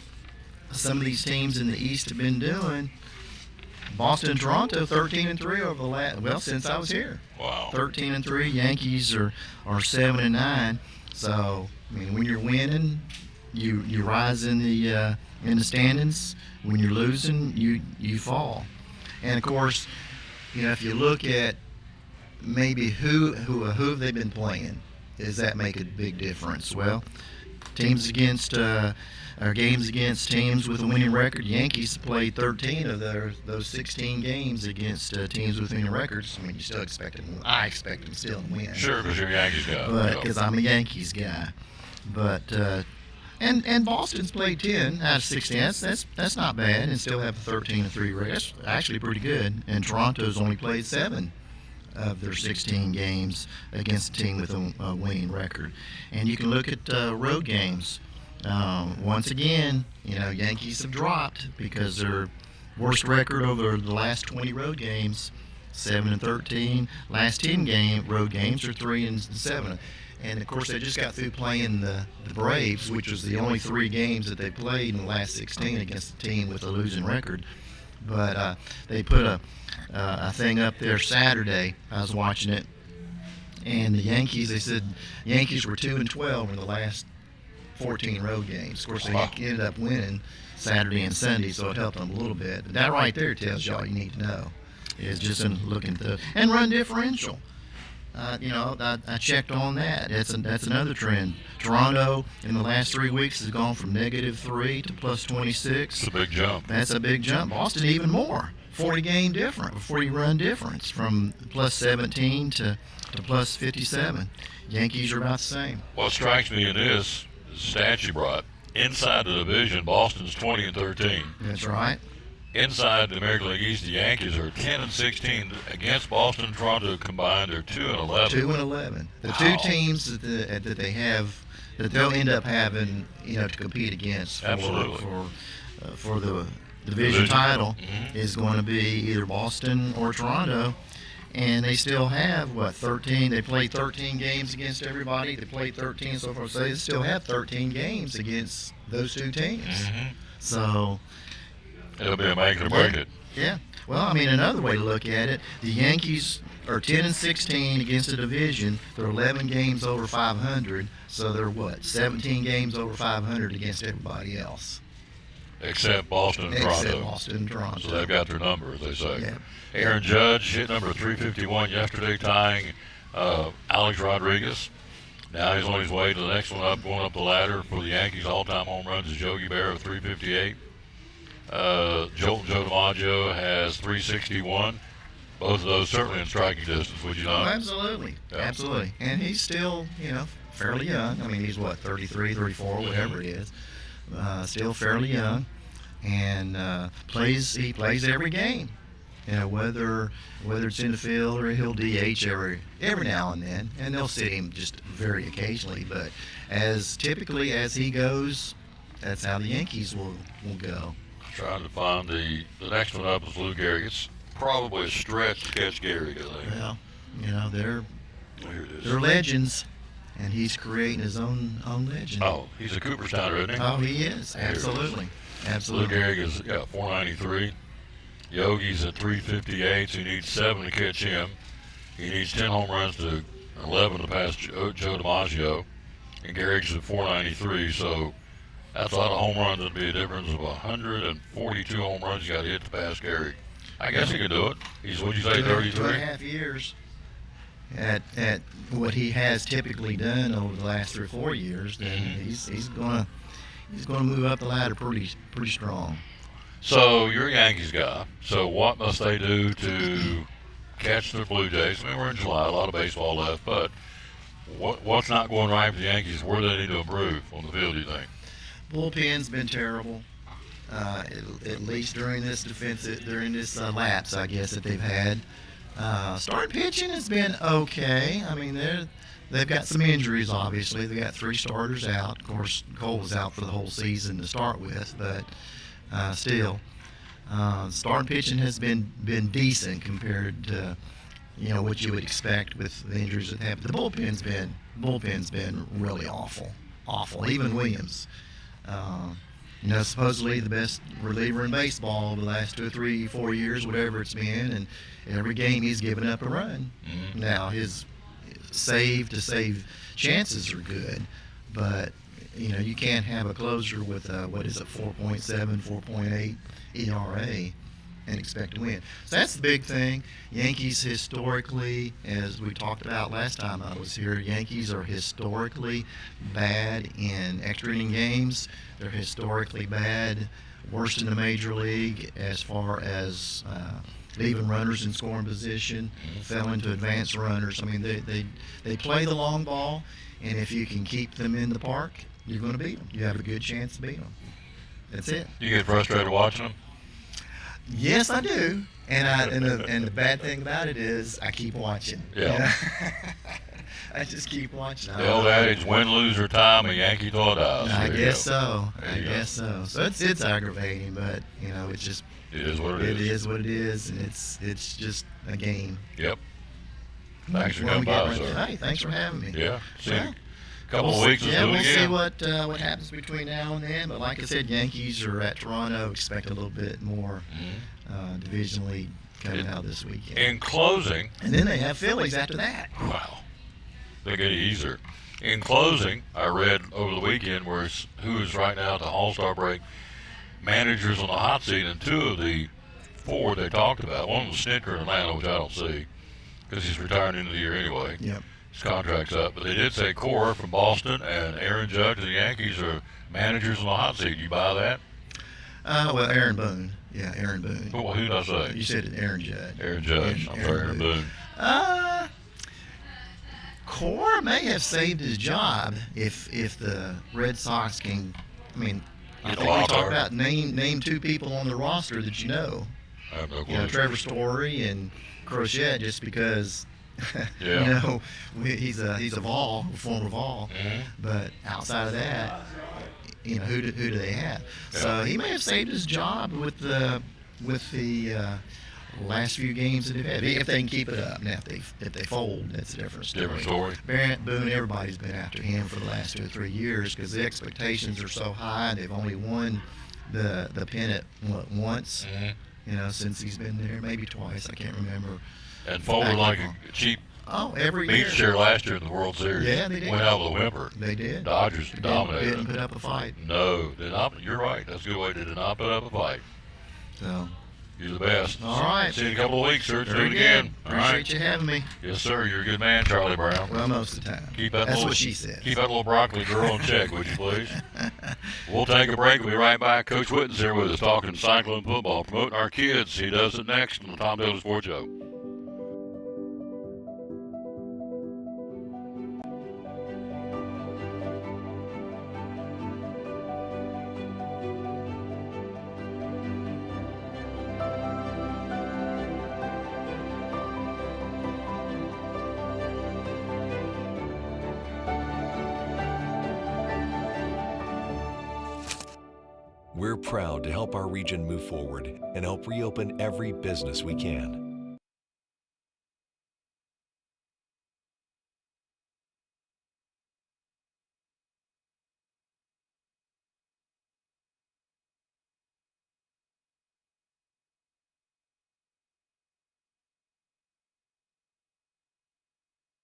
some of these teams in the East have been doing, Boston and Toronto 13-3 over the last, since I was here. Wow. 13-3. Yankees are 7-9. So, when you're winning, you rise in the standings. When you're losing, you fall. And of course, if you look at maybe who have they been playing, does that make a big difference? Well, games against teams with a winning record. Yankees played 13 of those 16 games against teams with winning records. You still expect them. I expect them still to win. Sure, because you're a Yankees guy. But because I'm a Yankees guy. But and Boston's played 10 out of 16. That's not bad, and still have a 13-3 record. That's actually pretty good. And Toronto's only played 7 of their 16 games against a team with a winning record. And you can look at road games. Once again, Yankees have dropped because their worst record over the last 20 road games, 7-13. Last 10 road games are 3-7. And of course, they just got through playing the Braves, which was the only 3 games that they played in the last 16 against a team with a losing record. But they put a thing up there Saturday. I was watching it, and the Yankees. They said Yankees were 2-12 in the last 14 road games. Of course, they ended up winning Saturday and Sunday, so it helped them a little bit. But that right there tells you all you need to know. Is just in looking at the and run differential. I checked on that. That's another trend. Toronto in the last 3 weeks has gone from -3 to +26. It's a big jump. That's a big jump. Boston even more. 40 run difference from +17 to +57. Yankees are about the same. What strikes me in this stat you brought, inside the division, Boston's 20-13. That's right. inside the American League East, the Yankees are 10-16 against Boston and Toronto combined. They're 2-11. 2-11. The two teams that they have that they'll end up having, to compete against for the division title is going to be either Boston or Toronto. And they still have, 13? They played 13 games against everybody. They played 13 so far. So they still have 13 games against those two teams. So it'll be a make or break it. Yeah. Well, I mean, another way to look at it, the Yankees are 10-16 against the division. They're 11 games over 500. So they're 17 games over 500 against everybody else. Except Boston and Toronto. Except Boston and Toronto. So they've got their number, as they say. Yeah. Aaron Judge hit number 351 yesterday, tying Alex Rodriguez. Now he's on his way to the next one up, going up the ladder for the Yankees. All-time home runs is Yogi Berra of 358. Joe DiMaggio has 361. Both of those certainly in striking distance, would you not? Oh, absolutely. Yeah. Absolutely. And he's still, fairly young. I mean, he's 33, 34, whatever it is. Still fairly young. And he plays every game. Whether it's in the field or he'll DH every now and then, and they'll sit him just very occasionally. But as typically as he goes, that's how the Yankees will go. Trying to find the next one up is Lou Gehrig. It's probably a stretch to catch Gehrig, I think. Well, they're legends, and he's creating his own legend. Oh, he's a Cooperstowner, isn't he? Oh, he is. Absolutely. Lou Gehrig is 493. Yogi's at 358, so he needs 7 to catch him. He needs 10 home runs to 11 to pass Joe DiMaggio. And Gehrig's at 493, so that's a lot of home runs. It'd be a difference of 142 home runs you got to hit to pass Gehrig. I guess he can do it. He's, what'd you say, 33? 2.5 years at what he has typically done over the last 3 or 4 years. Then he's gonna move up the ladder pretty strong. So you're a Yankees guy. So what must they do to catch the Blue Jays? I mean, we're in July, a lot of baseball left, but what's not going right with the Yankees? Where do they need to improve on the field, do you think? Bullpen's been terrible, at least during this lapse, I guess, that they've had. Starting pitching has been okay. I mean, they've got some injuries, obviously. They got 3 starters out. Of course, Cole was out for the whole season to start with, but still, starting pitching has been decent compared to what you would expect with the injuries that happened. The bullpen's been really awful. Even Williams, supposedly the best reliever in baseball over the last 2 or 3, 4 years, whatever it's been, and every game he's given up a run. Now his save chances are good, but you can't have a closer with 4.7, 4.8 ERA and expect to win. So that's the big thing. Yankees historically, as we talked about last time I was here, Yankees are historically bad in extra inning games. They're historically bad, worst in the major league as far as leaving runners in scoring position, fell into advanced runners. I mean, they play the long ball, and if you can keep them in the park, you're going to beat them. You have a good chance to beat them. That's it. You get frustrated watching them? Yes, I do. And the bad thing about it is I keep watching. Yeah. I just keep watching. The old adage, win, lose, or tie, a Yankee thought of. I guess so. I guess so. So it's aggravating, but it's just. It is what it is. It is what it is, and it's just a game. Yep. Thanks for coming by, sir. Hey, thanks for having me. Yeah. See you. Couple of weeks. We'll see what happens between now and then. But like I said, Yankees are at Toronto. Expect a little bit more divisionally coming out this weekend. In closing, and then they have Phillies after that. Wow, they get easier. In closing, I read over the weekend who is right now at the All-Star break managers on the hot seat, and 2 of the 4 they talked about. One was Snitker in Atlanta, which I don't see because he's retiring into the year anyway. Yep. His contract's up, but they did say Cora from Boston and Aaron Judge of the Yankees are managers on the hot seat. You buy that? Well, Aaron Boone. Yeah, Aaron Boone. Well, who did I say? You said Aaron Judge. Aaron Judge. I'm sorry, Aaron Boone. Cora may have saved his job if the Red Sox can. I mean, I think we talked about name 2 people on the roster that you know. I have no clue. You know, Trevor Story and Crochet, just because. Yeah. You know, he's a former Vol. Mm-hmm. But outside of that, you know, who do they have? Yeah. So he may have saved his job with the last few games that they've had, if they can keep it up. Now, if they fold, that's a different story. Barrett Boone, everybody's been after him for the last 2 or 3 years because the expectations are so high. They've only won the pennant once, you know, since he's been there, maybe twice. I can't remember. And folded like a cheap every meat year. Share last year in the World Series. Yeah, they did. Went out with a whimper. They did. Dodgers dominated. Didn't put up a fight. No, did not. You're right. That's a good way. They did not put up a fight. So. You're the best. All right. See you in a couple of weeks, sir. Very Do it again. Appreciate you having me. Yes, sir. You're a good man, Charlie Brown. Well, most of the time. That's what she says. Keep that little broccoli girl in check, would you please? We'll take a break. We'll be right back. Coach Witten's here with us talking Cyclone football, promoting our kids. He does it next on the Tom Taylor Sports Show. We're proud to help our region move forward and help reopen every business we can.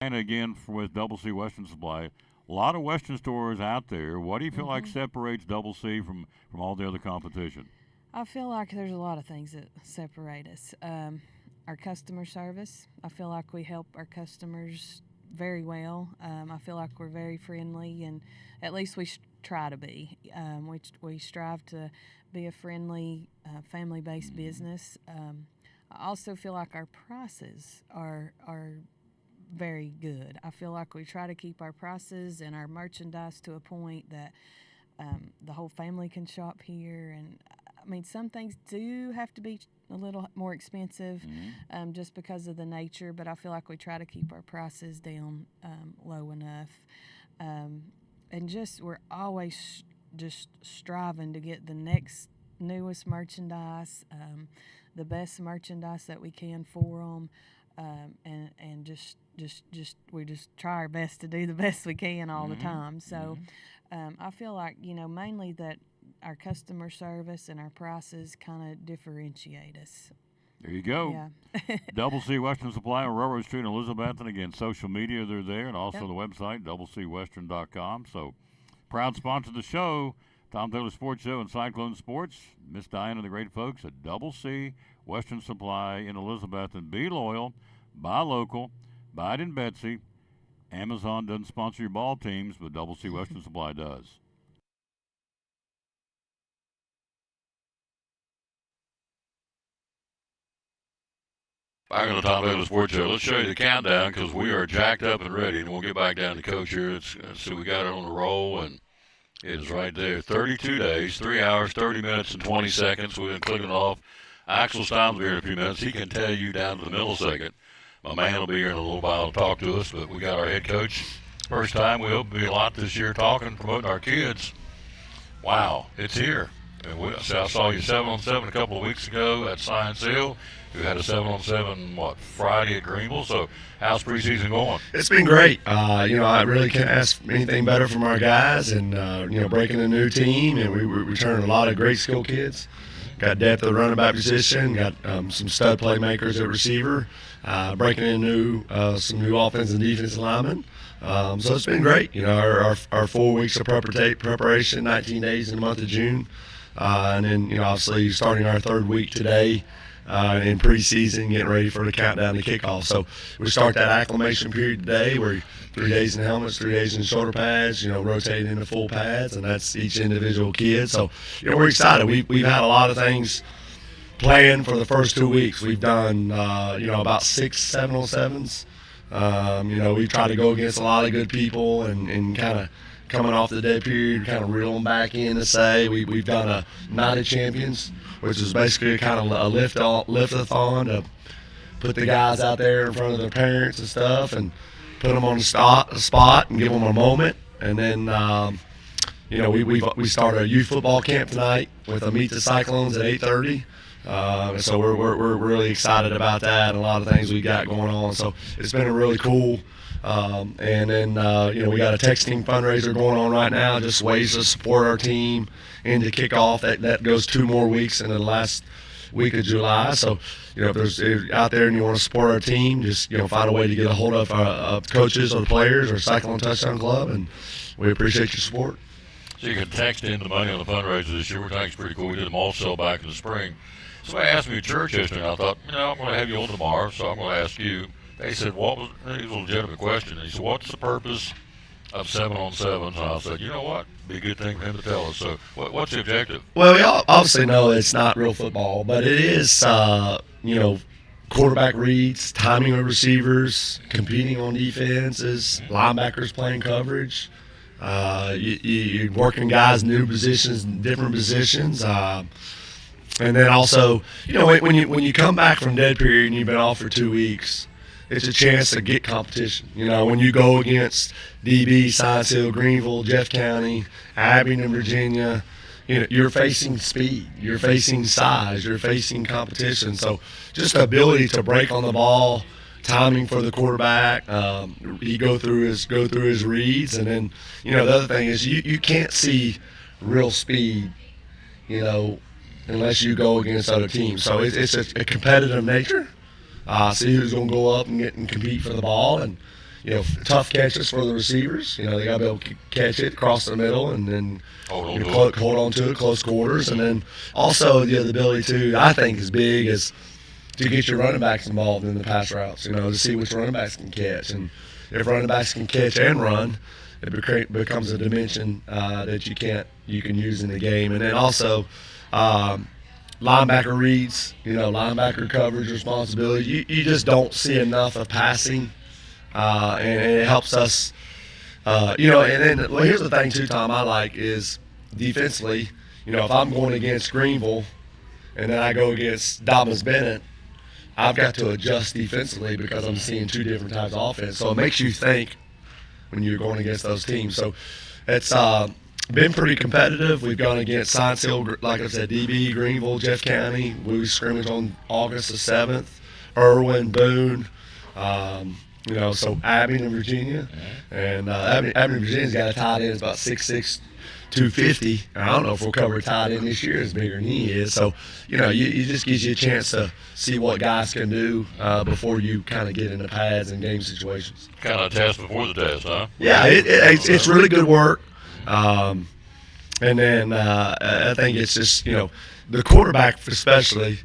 And again, with Double C Western Supply, a lot of Western stores out there. What do you feel like separates Double C from all the other competition? I feel like there's a lot of things that separate us. Our customer service, I feel like we help our customers very well. I feel like we're very friendly, and at least we try to be. We strive to be a friendly, family-based business. I also feel like our prices are very good. I feel like we try to keep our prices and our merchandise to a point that the whole family can shop here. And I mean, some things do have to be a little more expensive just because of the nature, but I feel like we try to keep our prices down low enough. And just we're always just striving to get the newest merchandise, the best merchandise that we can for them. And we just try our best to do the best we can all the time. So I feel like, you know, mainly that our customer service and our prices kind of differentiate us. There you go. Yeah. Double C Western Supply on Railroad Street in Elizabeth. And again, social media, they're there, and also the website, doublecwestern.com. So proud sponsor of the show, Tom Taylor Sports Show and Cyclone Sports. Miss Diane and the great folks at Double C Western Supply in Elizabeth. And be loyal, buy local, buy it in Betsy. Amazon doesn't sponsor your ball teams, but Double C Western Supply does. Back on the Tom Taylor Sports Show. Let's show you the countdown because we are jacked up and ready, and we'll get back down to Coach here. So we got it on the roll, and it is right there. 32 days, 3 hours, 30 minutes, and 20 seconds. We've been clicking off. Axel Stein will be here in a few minutes. He can tell you down to the millisecond. My man will be here in a little while to talk to us, but we got our head coach. First time. We hope to be a lot this year talking, promoting our kids. Wow, it's here. And I saw you 7-on-7 a couple of weeks ago at Science Hill. You had a 7-on-7, Friday at Greenville. So how's preseason going? It's been great. I really can't ask anything better from our guys, and breaking a new team, and we returned a lot of great skill kids. Got depth at the running back position. Got some stud playmakers at receiver. Breaking in some new offensive and defensive linemen. So it's been great. Our 4 weeks of preparation, 19 days in the month of June, and then obviously starting our 3rd week today. In preseason, getting ready for the countdown to kickoff. So we start that acclimation period today. We're 3 days in helmets, 3 days in shoulder pads, rotating into full pads, and that's each individual kid. So, we're excited. We've had a lot of things planned for the first 2 weeks. We've done, about 6 7-on-7s. We try to go against a lot of good people and kind coming off the dead period, kind of reel them back in to say we've done a Night of Champions, which is basically kind of a lift-a-thon to put the guys out there in front of their parents and stuff and put them on the spot and give them a moment. And then, we start a youth football camp tonight with a Meet the Cyclones at 8:30. So we're really excited about that and a lot of things we got going on. So it's been a really cool. And then we got a texting fundraiser going on right now, just ways to support our team into kickoff. That goes 2 more weeks into the last week of July. So if you're out there and you want to support our team, just find a way to get a hold of coaches or the players or Cyclone Touchdown Club, and we appreciate your support. So you can text in the money on the fundraiser this year, which I think is pretty cool. We did them also back in the spring. Somebody asked me at church yesterday, and I thought, I'm going to have you on tomorrow, so I'm going to ask you. They said, it was a legitimate question. He said, what's the purpose of 7-on-7s? And I said, you know what? Be a good thing for him to tell us. So what's the objective? Well, we obviously know it's not real football, but it is, quarterback reads, timing of receivers, competing on defenses, linebackers playing coverage. You're working guys in new positions, different positions. And then also, when you come back from dead period and you've been off for 2 weeks, it's a chance to get competition. When you go against DB, Science Hill, Greenville, Jeff County, Abingdon, Virginia, you're facing speed, you're facing size, you're facing competition. So just the ability to break on the ball, timing for the quarterback, he go through his reads, and then the other thing is you can't see real speed, unless you go against other teams. So it's a competitive nature. See who's going to go up and compete for the ball, and tough catches for the receivers. They got to be able to catch it across the middle and then hold on to it, close quarters, and then also the ability to, I think, is big is to get your running backs involved in the pass routes. To see which running backs can catch, and if running backs can catch and run, it becomes a dimension that you can use in the game, and then also. Linebacker reads, linebacker coverage responsibility. You just don't see enough of passing, and it helps us. And then here's the thing too, Tom. I like is defensively. If I'm going against Greenville, and then I go against Dobbins Bennett, I've got to adjust defensively because I'm seeing 2 different types of offense. So it makes you think when you're going against those teams. So it's. Been pretty competitive. We've gone against Science Hill, like I said, DB, Greenville, Jeff County. We scrimmaged on August the 7th. Irwin, Boone, so Abingdon, Virginia. And Abingdon, Virginia's got a tight end. It's about 6'6", 250. I don't know if we'll cover a tight end this year. It's bigger than he is. So, it just gives you a chance to see what guys can do before you kind of get into pads and game situations. Kind of a test before the test, huh? Yeah, it's really good work. And then I think it's just, the quarterback especially,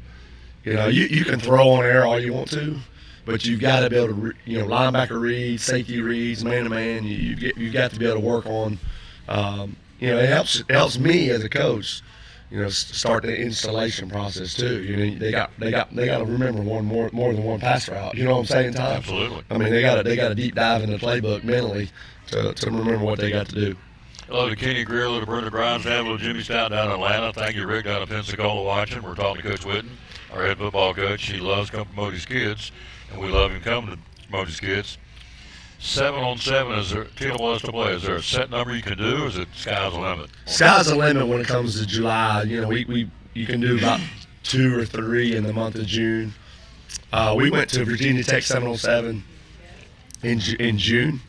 you can throw on air all you want to, but you've got to be able to, linebacker reads, safety reads, man-to-man. You got to be able to work on, it helps me as a coach, start the installation process too. They got to remember more than one pass route. You know what I'm saying, Tom? Absolutely. I mean, they got to deep dive in the playbook mentally to remember what they got to do. Hello to Kenny Greer, hello to Brenda Grimes, hello to Jimmy Stout down in Atlanta. Thank you, Rick, down in Pensacola watching. We're talking to Coach Whitten, our head football coach. He loves coming to promote his kids, and we love him coming to promote his kids. 7-on-7, is there, tell us to play. Is there a set number you can do, or is it sky's the limit? Sky's the limit when it comes to July. You can do about 2 or 3 in the month of June. We went to Virginia Tech 7-on-7 in June.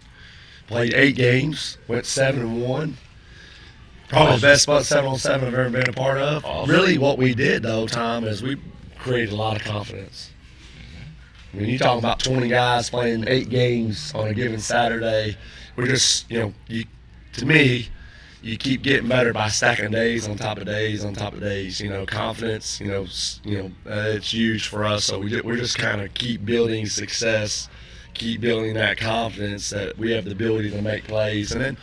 Played 8 games, went 7-1. Probably the best 7-on-7 I've ever been a part of. Awesome. Really, what we did though, Tom, is we created a lot of confidence. When you talk about 20 guys playing 8 games on a given Saturday, we're just, to me, you keep getting better by stacking days on top of days on top of days. Confidence. It's huge for us. So we're just kind of keep building success. Keep building that confidence that we have the ability to make plays. And then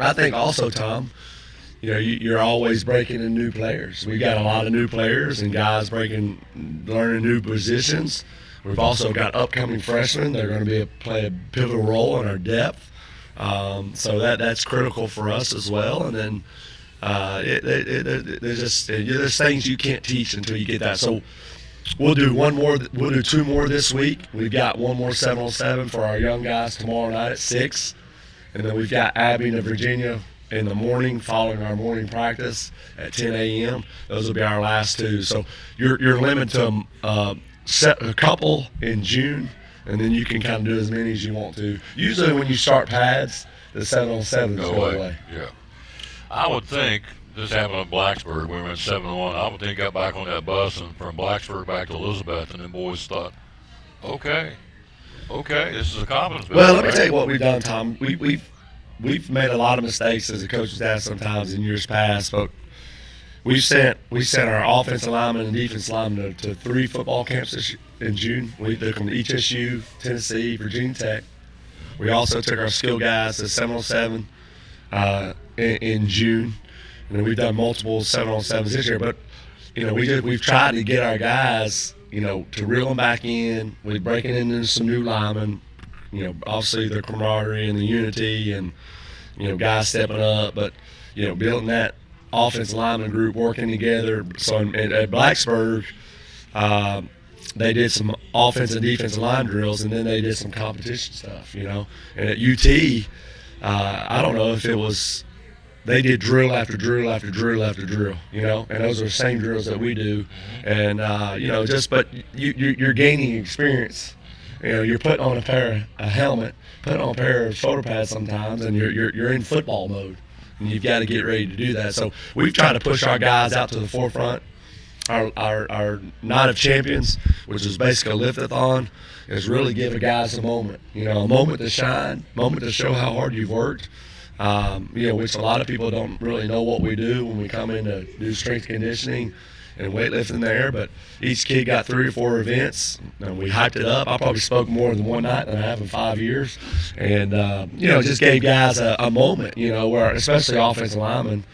I think also, Tom, you're always breaking in new players. We've got a lot of new players and guys learning new positions. We've also got upcoming freshmen that are going to play a pivotal role in our depth. So that's critical for us as well. And then there's things you can't teach until you get that. So we'll do two more this week. We've got one more 7-on-7 for our young guys tomorrow night at 6, and then we've got Abbey to Virginia in the morning following our morning practice at 10 a.m. Those will be our last two. So you're limited to set a couple in June, and then you can kind of do as many as you want to. Usually when you start pads, the 7-on-7s go away. Yeah. I would think this happened in Blacksburg. We went 7-1. I would think got back on that bus and from Blacksburg back to Elizabeth, and then boys thought, okay, this is a confidence builder. Well, let me tell you what we've done, Tom. We've made a lot of mistakes as a coaching staff sometimes in years past, but we sent our offensive linemen and defensive linemen to 3 football camps in June. We took them to HSU, Tennessee, Virginia Tech. We also took our skill guys to 7-on-7 in June, and then we've done multiple 7-on-7s this year. But we've tried to get our guys, to reel them back in. We're breaking into some new linemen. Obviously the camaraderie and the unity, and guys stepping up, but building that offensive lineman group working together. So at Blacksburg, they did some offensive and defensive line drills, and then they did some competition stuff. And at UT, I don't know if it was. They did drill after drill after drill after drill, and those are the same drills that we do, and but you're gaining experience. You're putting on a helmet, putting on a pair of shoulder pads sometimes, and you're in football mode, and you've got to get ready to do that. So we've tried to push our guys out to the forefront. Our Night of Champions, which is basically a lift-a-thon, is really give the guys a moment, a moment to shine, moment to show how hard you've worked. Which a lot of people don't really know what we do when we come in to do strength conditioning and weightlifting there. But each kid got 3 or 4 events, and we hyped it up. I probably spoke more than one night than I have in 5 years, and just gave guys a moment, where especially offensive linemen,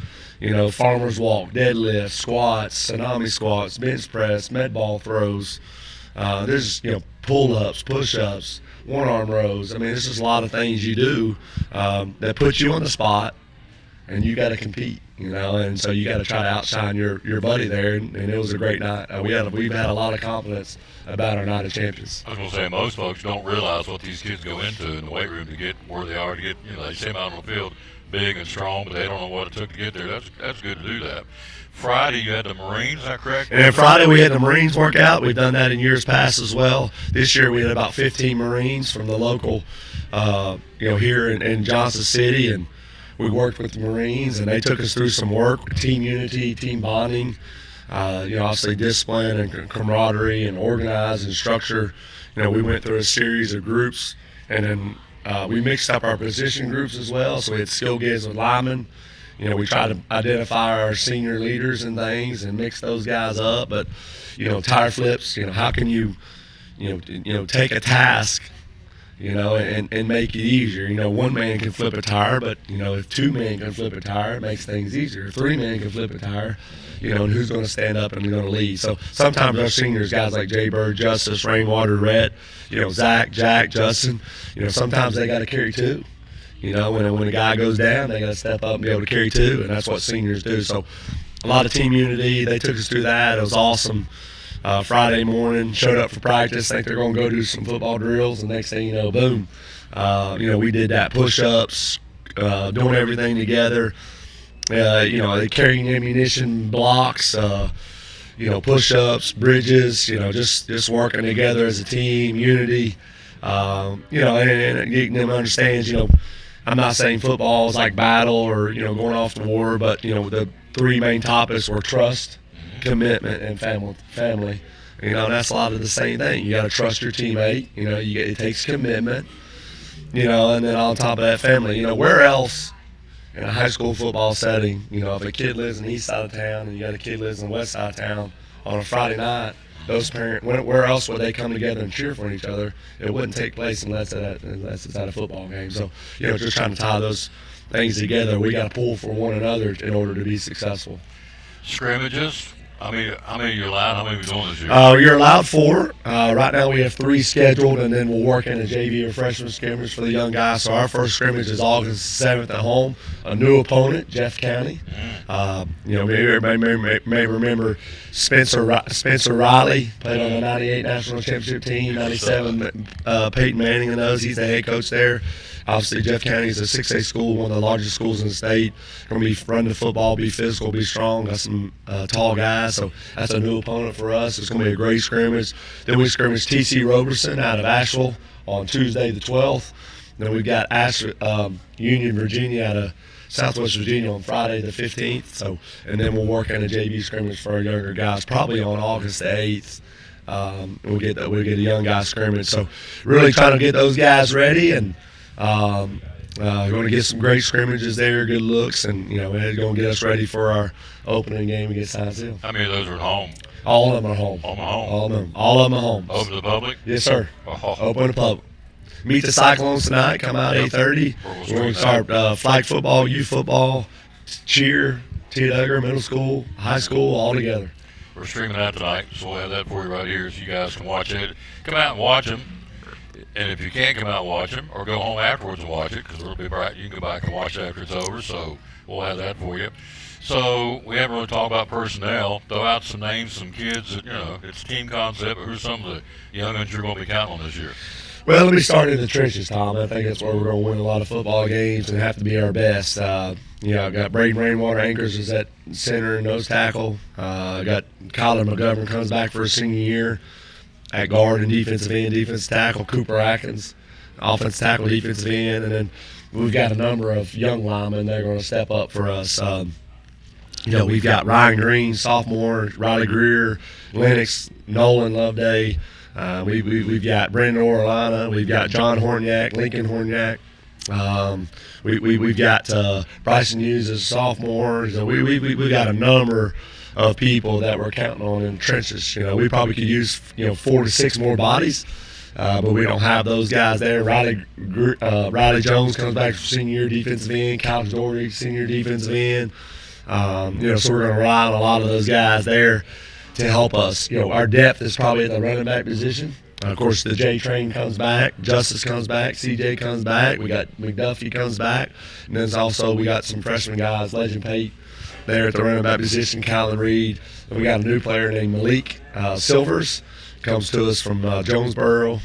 farmer's walk, deadlift, squats, tsunami squats, bench press, med ball throws. There's pull-ups, push-ups, one-arm rows. I mean, there's just a lot of things you do that put you on the spot, and you got to compete, and so you got to try to outshine your buddy there, and it was a great night. We've had a lot of confidence about our Night of Champions. I was going to say, most folks don't realize what these kids go into in the weight room to get where they are, to get, they see them out on the field big and strong, but they don't know what it took to get there. That's good to do that. Friday, you had the Marines, is that correct? And Friday, we had the Marines work out. We've done that in years past as well. This year, we had about 15 Marines from the local, here in Johnson City, and we worked with the Marines, and they took us through some work, team unity, team bonding, obviously discipline and camaraderie and organize and structure. We went through a series of groups, and then we mixed up our position groups as well. So we had skill guys with linemen. We try to identify our senior leaders and things and mix those guys up. But, tire flips, how can you take a task, and make it easier. One man can flip a tire, but, if 2 men can flip a tire, it makes things easier. If 3 men can flip a tire, and who's going to stand up and who's going to lead. So sometimes our seniors, guys like Jay Bird, Justice, Rainwater, Rhett, Zach, Jack, Justin, sometimes they got to carry 2. When a guy goes down, they got to step up and be able to carry 2, and that's what seniors do. So a lot of team unity. They took us through that. It was awesome. Friday morning, showed up for practice, think they're going to go do some football drills, and next thing you know, boom. We did that, push-ups, doing everything together. Carrying ammunition, blocks, push-ups, bridges, just working together as a team, unity, and getting them to understand, I'm not saying football is like battle or, going off to war, but, the 3 main topics were trust, commitment, and family. And that's a lot of the same thing. You got to trust your teammate. It takes commitment, and then on top of that, family. Where else in a high school football setting, if a kid lives in the east side of town and you got a kid lives in the west side of town on a Friday night, those parents, where else would they come together and cheer for each other? It wouldn't take place unless it's at a football game. So, just trying to tie those things together. We got to pull for one another in order to be successful. Scrimmages, How many you're allowed? How many are we doing this year? You're allowed 4. Right now we have 3 scheduled, and then we'll work in a JV or freshman scrimmage for the young guys. So our first scrimmage is August 7th at home. A new opponent, Jeff County. Everybody may remember Spencer Riley, played on the 98 national championship team, 97 Peyton Manning and those. He's the head coach there. Obviously, Jeff County is a 6A school, one of the largest schools in the state. Going to be running the football, be physical, be strong. Got some tall guys, so that's a new opponent for us. It's going to be a great scrimmage. Then we scrimmage TC Roberson out of Asheville on Tuesday the 12th. Then we've got Union, Virginia out of Southwest Virginia on Friday the 15th. So, and then we'll work on a JV scrimmage for our younger guys, probably on August the 8th. We'll get a young guy scrimmage. So, really trying to get those guys ready and. Going to get some great scrimmages there, good looks, and it's going to get us ready for our opening game against Science Hill. How many of those are at home? All of them are home. All of them. All of them are home. Open to the public? Yes, sir. Oh. Open to the public. Meet the Cyclones tonight. Come out 8:30. We're going to start flag football, youth football, cheer, T. Duggar, middle school, high school, all together. We're streaming that tonight, so we'll have that for you right here so you guys can watch it. Come out and watch them. And if you can't come out and watch them, or go home afterwards and watch it, because it'll be bright, you can go back and watch it after it's over. So we'll have that for you. So we haven't really talked about personnel. Throw out some names, some kids that it's a team concept. But who's some of the young ones you're going to be counting on this year? Well, let me start in the trenches, Tom. I think that's where we're going to win a lot of football games and have to be our best. I've got Braden Rainwater Anchors is at center and nose tackle. I got Kyler McGovern comes back for a senior year. At guard and defensive end, defensive tackle, Cooper Atkins, offensive tackle, defensive end, and then we've got a number of young linemen that are going to step up for us. We've got Ryan Green, sophomore, Riley Greer, Lennox, Nolan Loveday. We've got Brendan Orlana. We've got John Horniak, Lincoln Horniak. We've got Bryson Hughes as a sophomore. So we've got a number of people that we're counting on in the trenches. We probably could use 4 to 6 more bodies, but we don't have those guys there. Riley Jones comes back for senior year defensive end. Kyle Doherty, senior defensive end. So we're going to rely on a lot of those guys there to help us. Our depth is probably at the running back position. Of course, the J Train comes back, Justice comes back, CJ comes back. We got McDuffie comes back, and then also we got some freshman guys, Legend Pate there at the running back position, Kylan Reed. And we got a new player named Malik Silvers, comes to us from Jonesboro.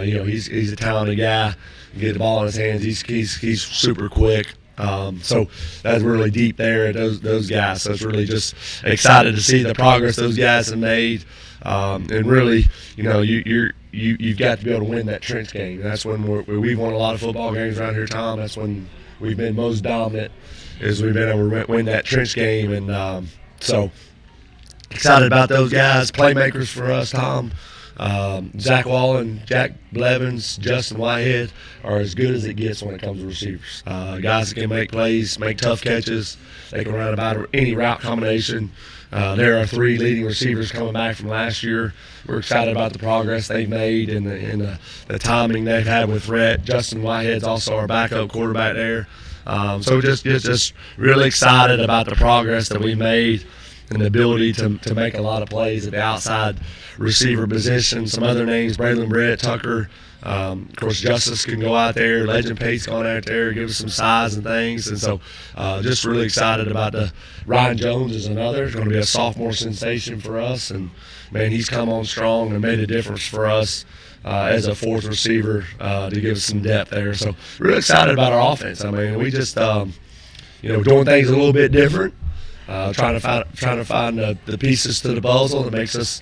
He's a talented guy. Get the ball in his hands. He's super quick. So that's really deep there at those guys. So it's really just excited to see the progress those guys have made. And really, you've got to be able to win that trench game. That's when we've won a lot of football games around here, Tom. That's when we've been most dominant, is we've been able to win that trench game. And so excited about those guys, playmakers for us, Tom. Zach Wallen, Jack Blevins, Justin Whitehead are as good as it gets when it comes to receivers. Guys that can make plays, make tough catches. They can run about any route combination. There are 3 leading receivers coming back from last year. We're excited about the progress they've made and the timing they've had with Rhett. Justin Whitehead's also our backup quarterback there. So just really excited about the progress that we made and the ability to make a lot of plays at the outside receiver position. Some other names, Braylon Brett, Tucker. Of course, Justice can go out there. Legend Pate's gone out there, give us some size and things. And so just really excited about Ryan Jones is another. He's going to be a sophomore sensation for us. And, man, he's come on strong and made a difference for us as a 4th receiver to give us some depth there. So really excited about our offense. I mean, we just, doing things a little bit different. Trying to find the pieces to the puzzle that makes us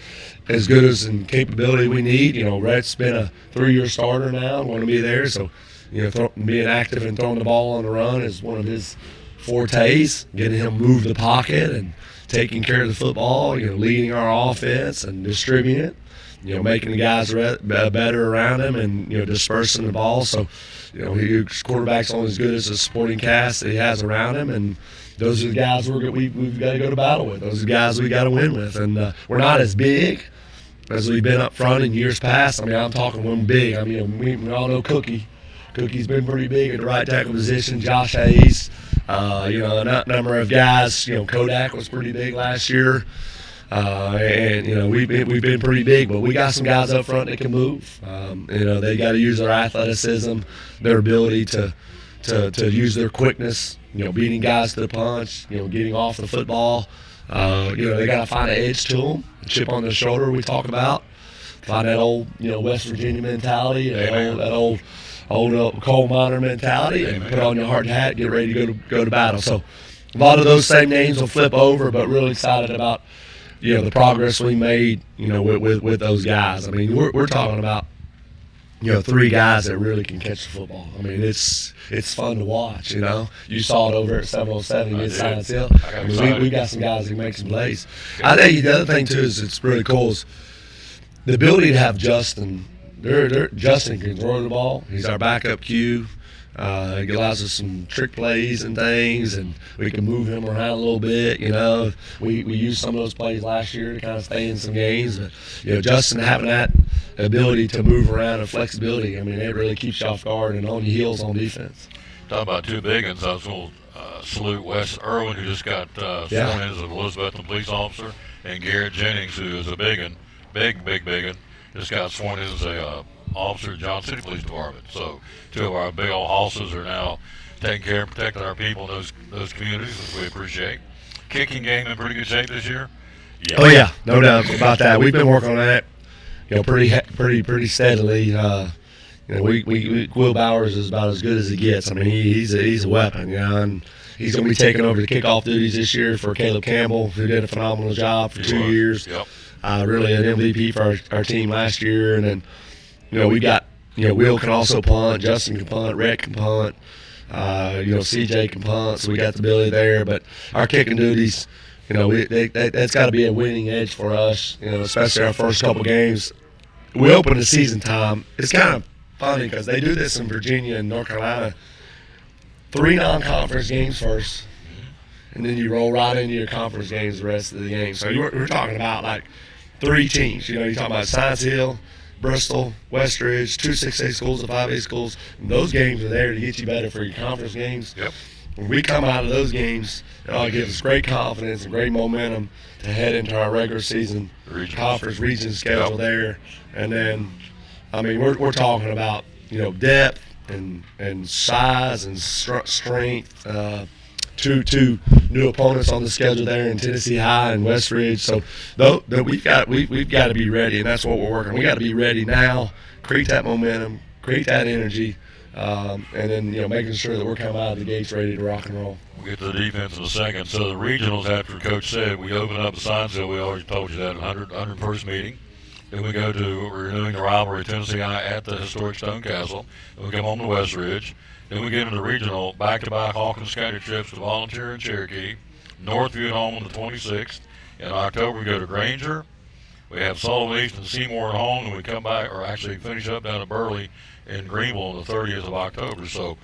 as good as and capability we need. Rhett's been a 3-year starter now, want to be there. So, being active and throwing the ball on the run is one of his fortes. Getting him move the pocket and taking care of the football. Leading our offense and distributing it. Making the guys better around him and dispersing the ball. So, his quarterback's only as good as the supporting cast that he has around him, and those are the guys we've got to go to battle with. Those are the guys we got to win with. And we're not as big as we've been up front in years past. I mean, I'm talking one big. I mean, we all know Cookie. Cookie's been pretty big at the right tackle position. Josh Hayes, a number of guys. Kodak was pretty big last year. And you know, we've been pretty big, but we got some guys up front that can move. You know, they got to use their athleticism, their ability to use their quickness. You know, beating guys to the punch. You know, getting off the football. You know, they got to find an edge to them, a chip on their shoulder. We talk about find that old, you know, West Virginia mentality, that old coal miner mentality, and put on your hard hat, get ready to go to battle. So a lot of those same names will flip over, but really excited about, you know, the progress we made, you know, with those guys. I mean, we're talking about, you know, 3 guys that really can catch the football. I mean, it's fun to watch, you know. You saw it over at 707 against Science Hill. I mean, we got some guys who make some plays. I think the other thing, too, is it's really cool is the ability to have Justin. Justin can throw the ball. He's our backup Q. He allows us some trick plays and things, and we can move him around a little bit. You know, we used some of those plays last year to kind of stay in some games. But you know, Justin having that ability to move around and flexibility, I mean, it really keeps you off guard and on your heels on defense. Talking about 2 big ones, I was going to salute Wes Irwin, who just got sworn in as an Elizabethton police officer, and Garrett Jennings, who is a big one, big one. Just got sworn in as a officer at Johnson City Police Department. So 2 of our big old hosses are now taking care and protecting our people in those communities, which we appreciate. Kicking game in pretty good shape this year. Yeah. Oh yeah, no doubt about that. We've been working on that, you know, pretty steadily. You know, Will Bowers is about as good as he gets. I mean, he's a weapon, you know, and he's going to be taking over the kickoff duties this year for Caleb Campbell, who did a phenomenal job for 2 years. Yep. Really an MVP for our team last year. And then, you know, we got, you know, Will can also punt, Justin can punt, Rhett can punt, you know, CJ can punt, so we got the ability there. But our kicking duties, you know, that's got to be a winning edge for us, you know, especially our first couple games. We open the season time. It's kind of funny because they do this in Virginia and North Carolina. 3 non-conference games first, and then you roll right into your conference games the rest of the game. So we're talking about like 3 teams. You know, you're talking about Science Hill, Bristol, Westridge, 2 6A schools, 5A schools. And those games are there to get you better for your conference games. Yep. When we come out of those games, it all gives us great confidence and great momentum to head into our regular season conference region schedule there. And then, I mean, we're talking about, you know, depth and size and strength. 2 new opponents on the schedule there in Tennessee High and Westridge. So we've got to be ready, and that's what we're working on. We got to be ready now, create that momentum, create that energy, and then, you know, making sure that we're coming out of the gates ready to rock and roll. We'll get to the defense in a second. So the regionals, after Coach said, we open up the Science Hill. We already told you that, 101st meeting. Then we go to renewing the rivalry Tennessee High at the historic Stone Castle. Then we come home to Westridge. Then we get into the regional back-to-back Hawkins County trips to Volunteer and Cherokee. Northview at home on the 26th. In October, we go to Granger. We have Sullivan East and Seymour at home, and we come back, or actually finish up down at Burley in Greenville on the 30th of October. So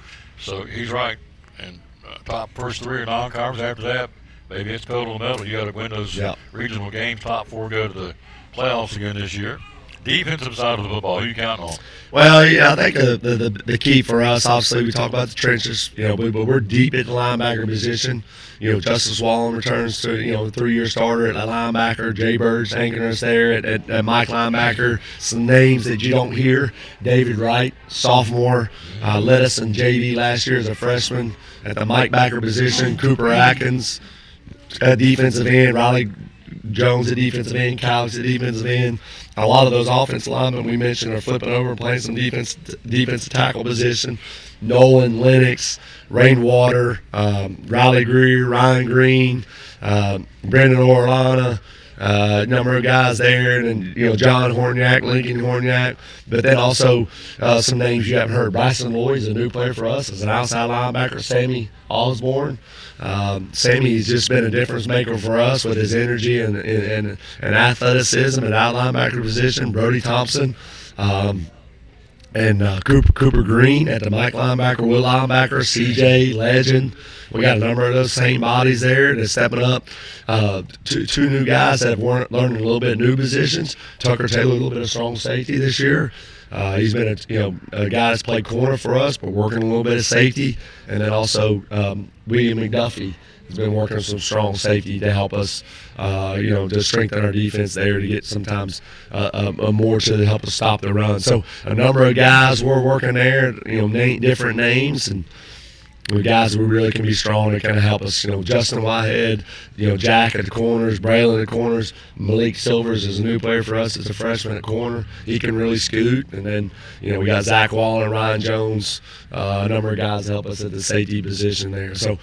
he's right. And top first 3 are non-conference. After that, maybe it's total medal. You got to win those regional games. Top 4 go to the playoffs again this year. Defensive side of the football, who you counting on? Well, yeah, I think the key for us, obviously, we talk about the trenches, you know, but we're deep at the linebacker position. You know, Justice Wallen returns to, you know, the 3-year starter at linebacker. Jay Bird's anchoring us there at Mike linebacker. Some names that you don't hear. David Wright, sophomore, led us in JV last year as a freshman at the Mike backer position. Cooper Atkins at defensive end. Riley Jones at defensive end, Calix at defensive end. A lot of those offensive linemen we mentioned are flipping over and playing some defensive tackle position. Nolan Lennox, Rainwater, Riley Greer, Ryan Green, Brendan Orlana, a number of guys there, and then, you know, John Horniak, Lincoln Horniak, but then also some names you haven't heard. Bryson Lloyd is a new player for us as an outside linebacker. Sammy Osborne. Sammy's just been a difference maker for us with his energy and athleticism at out linebacker position. Brody Thompson. And Cooper Green at the Mike linebacker, Will linebacker, CJ Legend. We got a number of those same bodies there that's stepping up. Two new guys that have learned a little bit of new positions. Tucker Taylor, a little bit of strong safety this year. He's been a guy that's played corner for us, but working a little bit of safety. And then also William McDuffie has been working on some strong safety to help us, to strengthen our defense there, to get sometimes more to help us stop the run. So a number of guys were working there, different names, and the guys who really can be strong and kind of help us. Justin Whitehead, Jack at the corners, Braylon at the corners, Malik Silvers is a new player for us as a freshman at corner. He can really scoot. And then, we got Zach Waller and Ryan Jones, a number of guys help us at the safety position there. So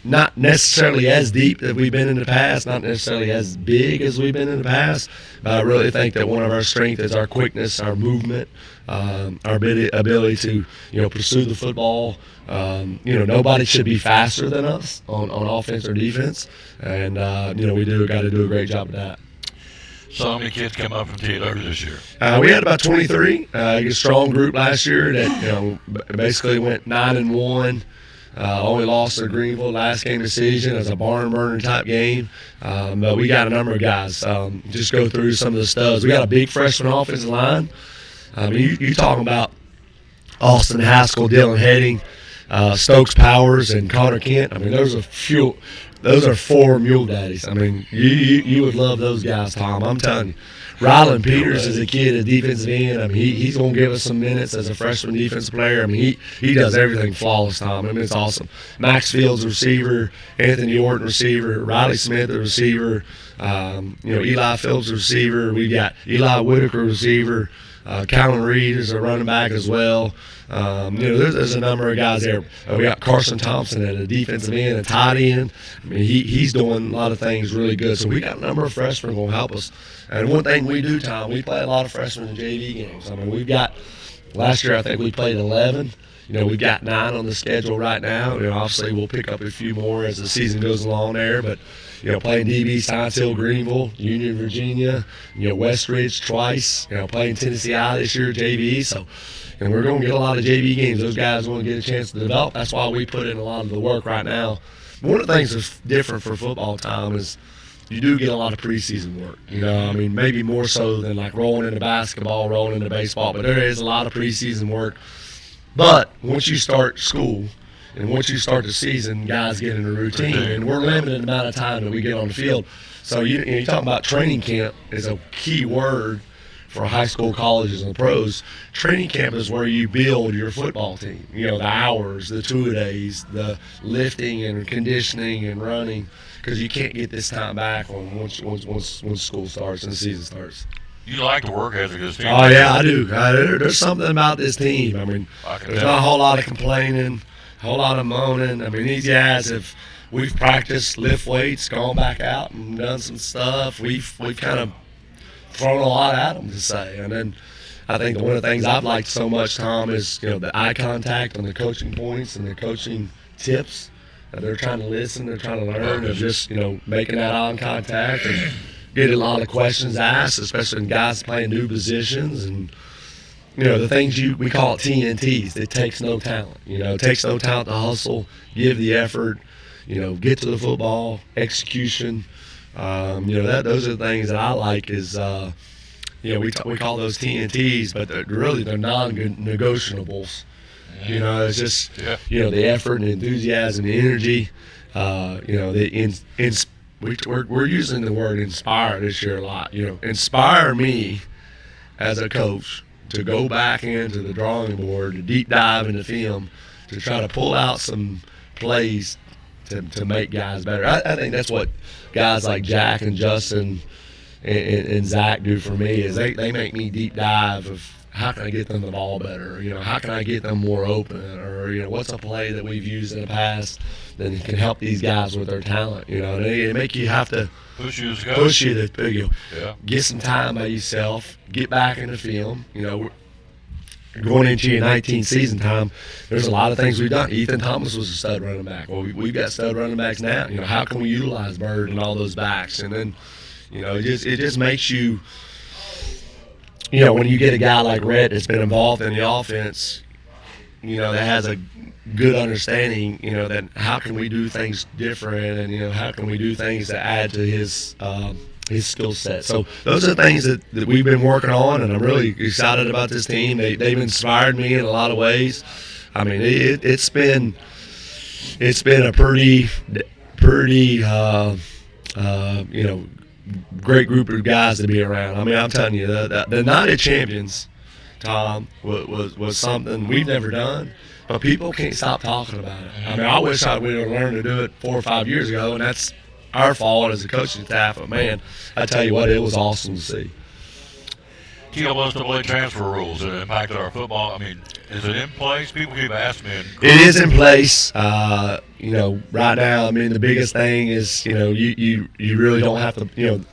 not necessarily as deep as we've been in the past, not necessarily as big as we've been in the past, but I really think that one of our strengths is our quickness, our movement, our ability to, pursue the football. Nobody should be faster than us on offense or defense, and we got to do a great job of that. So how many kids come up from TW this year? We had about 23. A strong group last year that basically went 9-1. Only lost to Greenville last game of the season as a barn burner type game, but we got a number of guys. Just go through some of the studs. We got a big freshman offensive line. You talking about Austin Haskell, Dylan Heading, Stokes Powers, and Connor Kent. Those are 4 mule daddies. You would love those guys, Tom. I'm telling you. Rylan Peters is a kid at defensive end. He's going to give us some minutes as a freshman defensive player. He does everything flawless, Tom. It's awesome. Max Fields, receiver. Anthony Orton, receiver. Riley Smith, the receiver. Eli Phillips, receiver. We got Eli Whitaker, receiver. Callan Reed is a running back as well. There's a number of guys there. We got Carson Thompson at a defensive end, a tight end. He's doing a lot of things really good. So we got a number of freshmen going to help us. And one thing we do, Tom, we play a lot of freshmen in JV games. We've got, last year I think we played 11. We've got 9 on the schedule right now. Obviously we'll pick up a few more as the season goes along there. But, playing DB, Science Hill, Greenville, Union, Virginia, Westridge twice, playing Tennessee I this year, JV. So, and we're going to get a lot of JV games. Those guys want to get a chance to develop. That's why we put in a lot of the work right now. One of the things that's different for football, Tom, is you do get a lot of preseason work. Maybe more so than like rolling into basketball, rolling into baseball, but there is a lot of preseason work. But once you start school and once you start the season, guys get in a routine, and we're limited amount of time that we get on the field. So you talk about training camp is a key word for high school, colleges, and the pros. Training camp is where you build your football team. The hours, the two-a-days, the lifting and conditioning and running, because you can't get this time back once school starts and the season starts. You like the work ethic of this team? Oh, yeah, I do. There's something about this team. There's not a whole lot of complaining, a whole lot of moaning. These guys we've practiced lift weights, gone back out and done some stuff. We've kind of thrown a lot at them to say. And then I think one of the things I've liked so much, Tom, is the eye contact on the coaching points and the coaching tips. They're trying to listen, they're trying to learn, of just making that eye contact and getting a lot of questions asked, especially when guys playing new positions. And the things we call it TNTs. It takes no talent. It takes no talent to hustle, give the effort, get to the football, execution. Those are the things that I like is, we call those TNTs, but they're non-negotiables. It's just, the effort and the enthusiasm, the energy, we're using the word inspire this year a lot. Inspire me as a coach to go back into the drawing board, to deep dive into film, to try to pull out some plays to make guys better. I think that's what guys like Jack and Justin and Zach do for me, is they make me deep dive of how can I get them the ball better? How can I get them more open? Or, what's a play that we've used in the past that can help these guys with their talent? They make you have to push you to get some time by yourself, get back in the film. Going into your 19 season time, there's a lot of things we've done. Ethan Thomas was a stud running back. Well, we've got stud running backs now. How can we utilize Bird and all those backs? And then, it just makes you, when you get a guy like Rhett that's been involved in the offense, that has a good understanding, that how can we do things different, and how can we do things to add to his skill set. So those are the things that we've been working on, and I'm really excited about this team. They've inspired me in a lot of ways. It's been a pretty pretty, great group of guys to be around. I mean, I'm telling you, the Night of Champions, Tom, was something we've never done, but people can't stop talking about it. I mean, I wish I would have learned to do it 4 or 5 years ago, and that's our fault as a coaching staff. But, man, I tell you what, it was awesome to see. TLSAA transfer rules that impacted our football. I mean, is it in place? People keep asking me. It is in place. Right now, I mean, the biggest thing is, you really don't have to,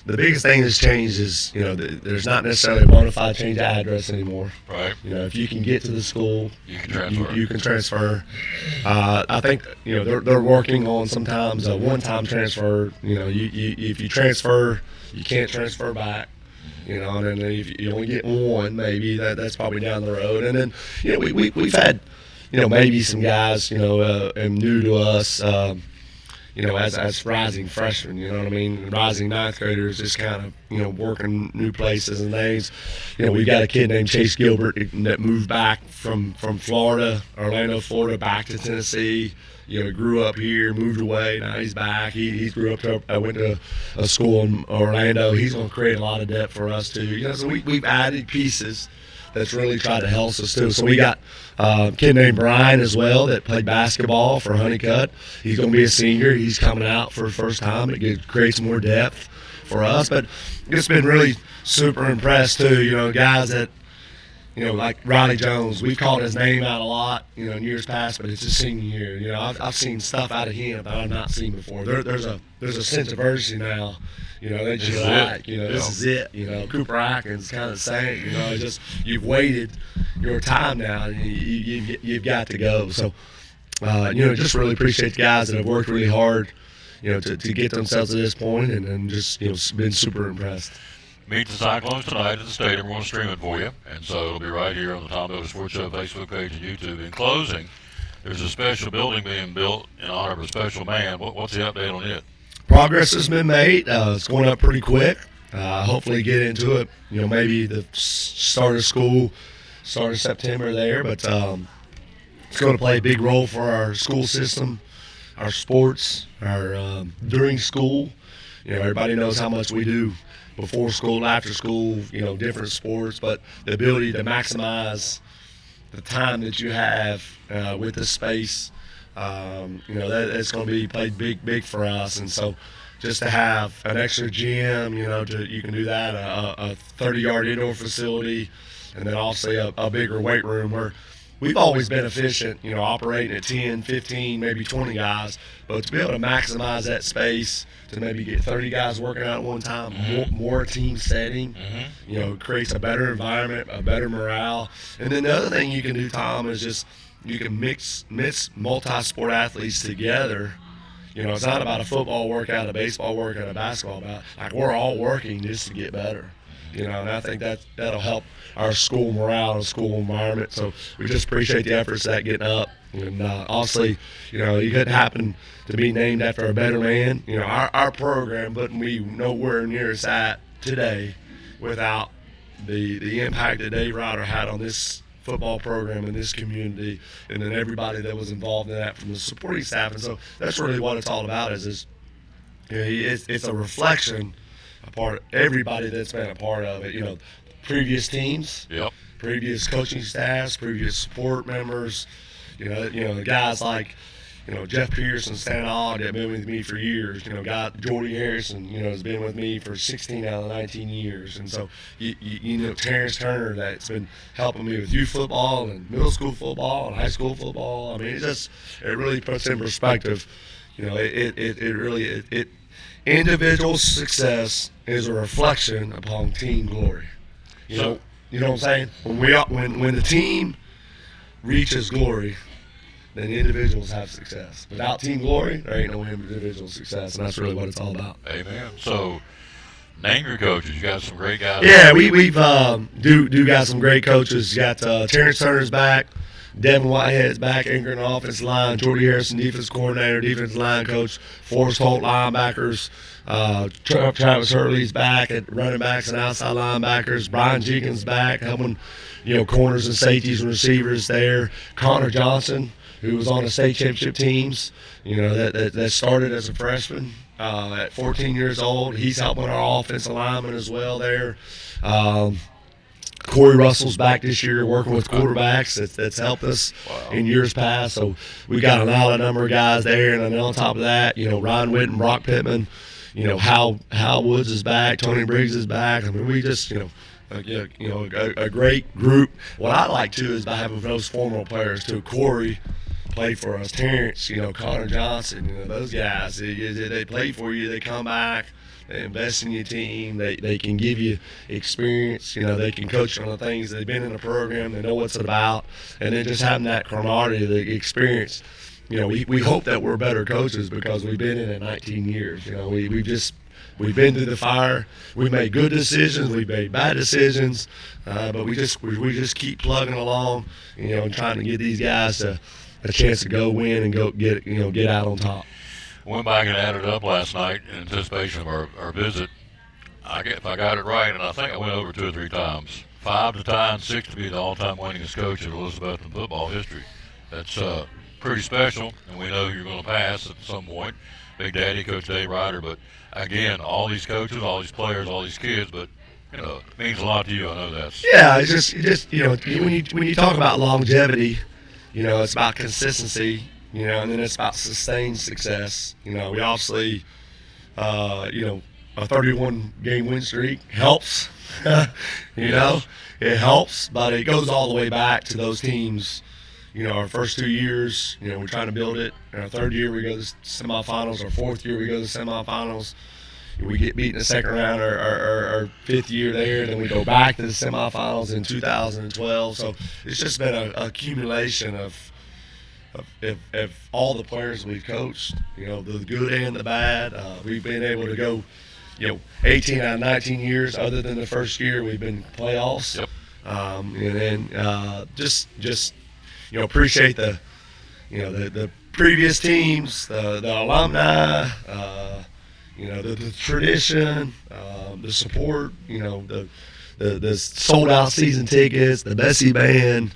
the biggest thing that's changed is, there's not necessarily a bona fide change of address anymore. Right. If you can get to the school, you can transfer. You can transfer. I think, they're working on sometimes a one-time transfer. If you transfer, you can't transfer back. And then if you only get one, maybe that's probably down the road. And then, we've had, maybe some guys, and new to us, as rising freshmen, you know what I mean? Rising ninth graders, just kind of, working new places and things. We've got a kid named Chase Gilbert that moved back from Florida, Orlando, Florida, back to Tennessee. Grew up here, moved away. Now he's back. He grew up. I went to a school in Orlando. He's going to create a lot of depth for us too. So we've added pieces that's really tried to help us too. So we got a kid named Brian as well that played basketball for Honeycutt. He's going to be a senior. He's coming out for the first time. It creates more depth for us. But it's been really super impressed too. Guys that. Like Riley Jones, we've called his name out a lot, in years past, but it's his senior year. I've seen stuff out of him that I've not seen before. There's a sense of urgency now, that you like, this is it. Cooper Atkins kind of saying, just you've waited your time now, and you've got to go. So, just really appreciate the guys that have worked really hard, to get themselves to this point, and just been super impressed. Meet the Cyclones tonight at the stadium. We're going to stream it for you. And so it'll be right here on the Tom Dover Sports Show Facebook page and YouTube. In closing, there's a special building being built in honor of a special man. What's the update on it? Progress has been made. It's going up pretty quick. Hopefully get into it, maybe the start of school, start of September there. But it's going to play a big role for our school system, our sports, our during school. Everybody knows how much we do before school, after school, different sports, but the ability to maximize the time that you have with the space, that's going to be played big for us. And so just to have an extra gym, you can do that, a 30-yard indoor facility, and then also a bigger weight room where we've always been efficient, operating at 10, 15, maybe 20 guys, but to be able to maximize that space, to maybe get 30 guys working out at one time, more team setting, creates a better environment, a better morale. And then the other thing you can do, Tom, is just you can mix multi-sport athletes together. It's not about a football workout, a baseball workout, a basketball workout. Like, we're all working just to get better. And I think that'll help our school morale and school environment. So we just appreciate the efforts of that getting up. And honestly, you couldn't happen to be named after a better man. Our program wouldn't be nowhere near it's at today without the impact that Dave Ryder had on this football program in this community, and then everybody that was involved in that from the supporting staff. And so that's really what it's all about. It's a reflection. Everybody that's been a part of it, previous teams, previous coaching staffs, previous support members, the guys like, Jeff Pierce and Stan Odd have been with me for years. Jordy Harrison, has been with me for 16 out of 19 years. And so, Terrence Turner that's been helping me with youth football and middle school football and high school football. I mean, it really puts in perspective. Individual success is a reflection upon team glory. You know what I'm saying? When the team reaches glory, then individuals have success. Without team glory, there ain't no individual success, and that's really what it's all about. Amen. So, name your coaches. You got some great guys. Yeah, we've got some great coaches. You got Terrence Turner's back, Devin Whitehead's back, anchoring the offensive line, Jordy Harrison, defense coordinator, defensive line coach, Forrest Holt, linebackers, Travis Hurley's back at running backs and outside linebackers, Brian Jenkins back, helping corners and safeties and receivers there, Connor Johnson, who was on the state championship teams, that started as a freshman at 14 years old. He's helping our offensive lineman as well there. Corey Russell's back this year working with quarterbacks. That's helped us in years past. So we got a lot of number of guys there. And then on top of that, Ryan Witten, Brock Pittman, Hal Woods is back, Tony Briggs is back. I mean, we just, a great group. What I like too is by having those former players too. Corey played for us, Terrence, Connor Johnson, those guys. They play for you. They come back. They invest in your team. They can give you experience. They can coach on the things. They've been in the program. They know what it's about. And then just having that camaraderie, the experience. We hope that we're better coaches because we've been in it 19 years. We've been through the fire. We've made good decisions. We've made bad decisions. But we just keep plugging along, and trying to get these guys a chance to go win and go get out on top. Went back and added up last night in anticipation of our visit. If I got it right, and I think I went over 2 or 3 times. 5 to tie and 6 to be the all-time winningest coach in Elizabethton football history. That's pretty special, and we know you're going to pass at some point. Big Daddy, Coach Dave Ryder, but again, all these coaches, all these players, all these kids, but it means a lot to you. I know that. Yeah, it's just when you talk about longevity, it's about consistency. And then it's about sustained success. We obviously, a 31-game win streak helps. It helps, but it goes all the way back to those teams. Our first 2 years, we're trying to build it. In our 3rd year, we go to the semifinals. Our 4th year, we go to the semifinals. We get beat in the 2nd round. Our 5th year there, then we go back to the semifinals in 2012. So it's just been an accumulation of all the players we've coached, the good and the bad. We've been able to go, 18 out of 19 years, other than the first year, we've been playoffs. Yep. And then just appreciate the previous teams, the alumni, the tradition, the support, the sold out season tickets, the Bessie band.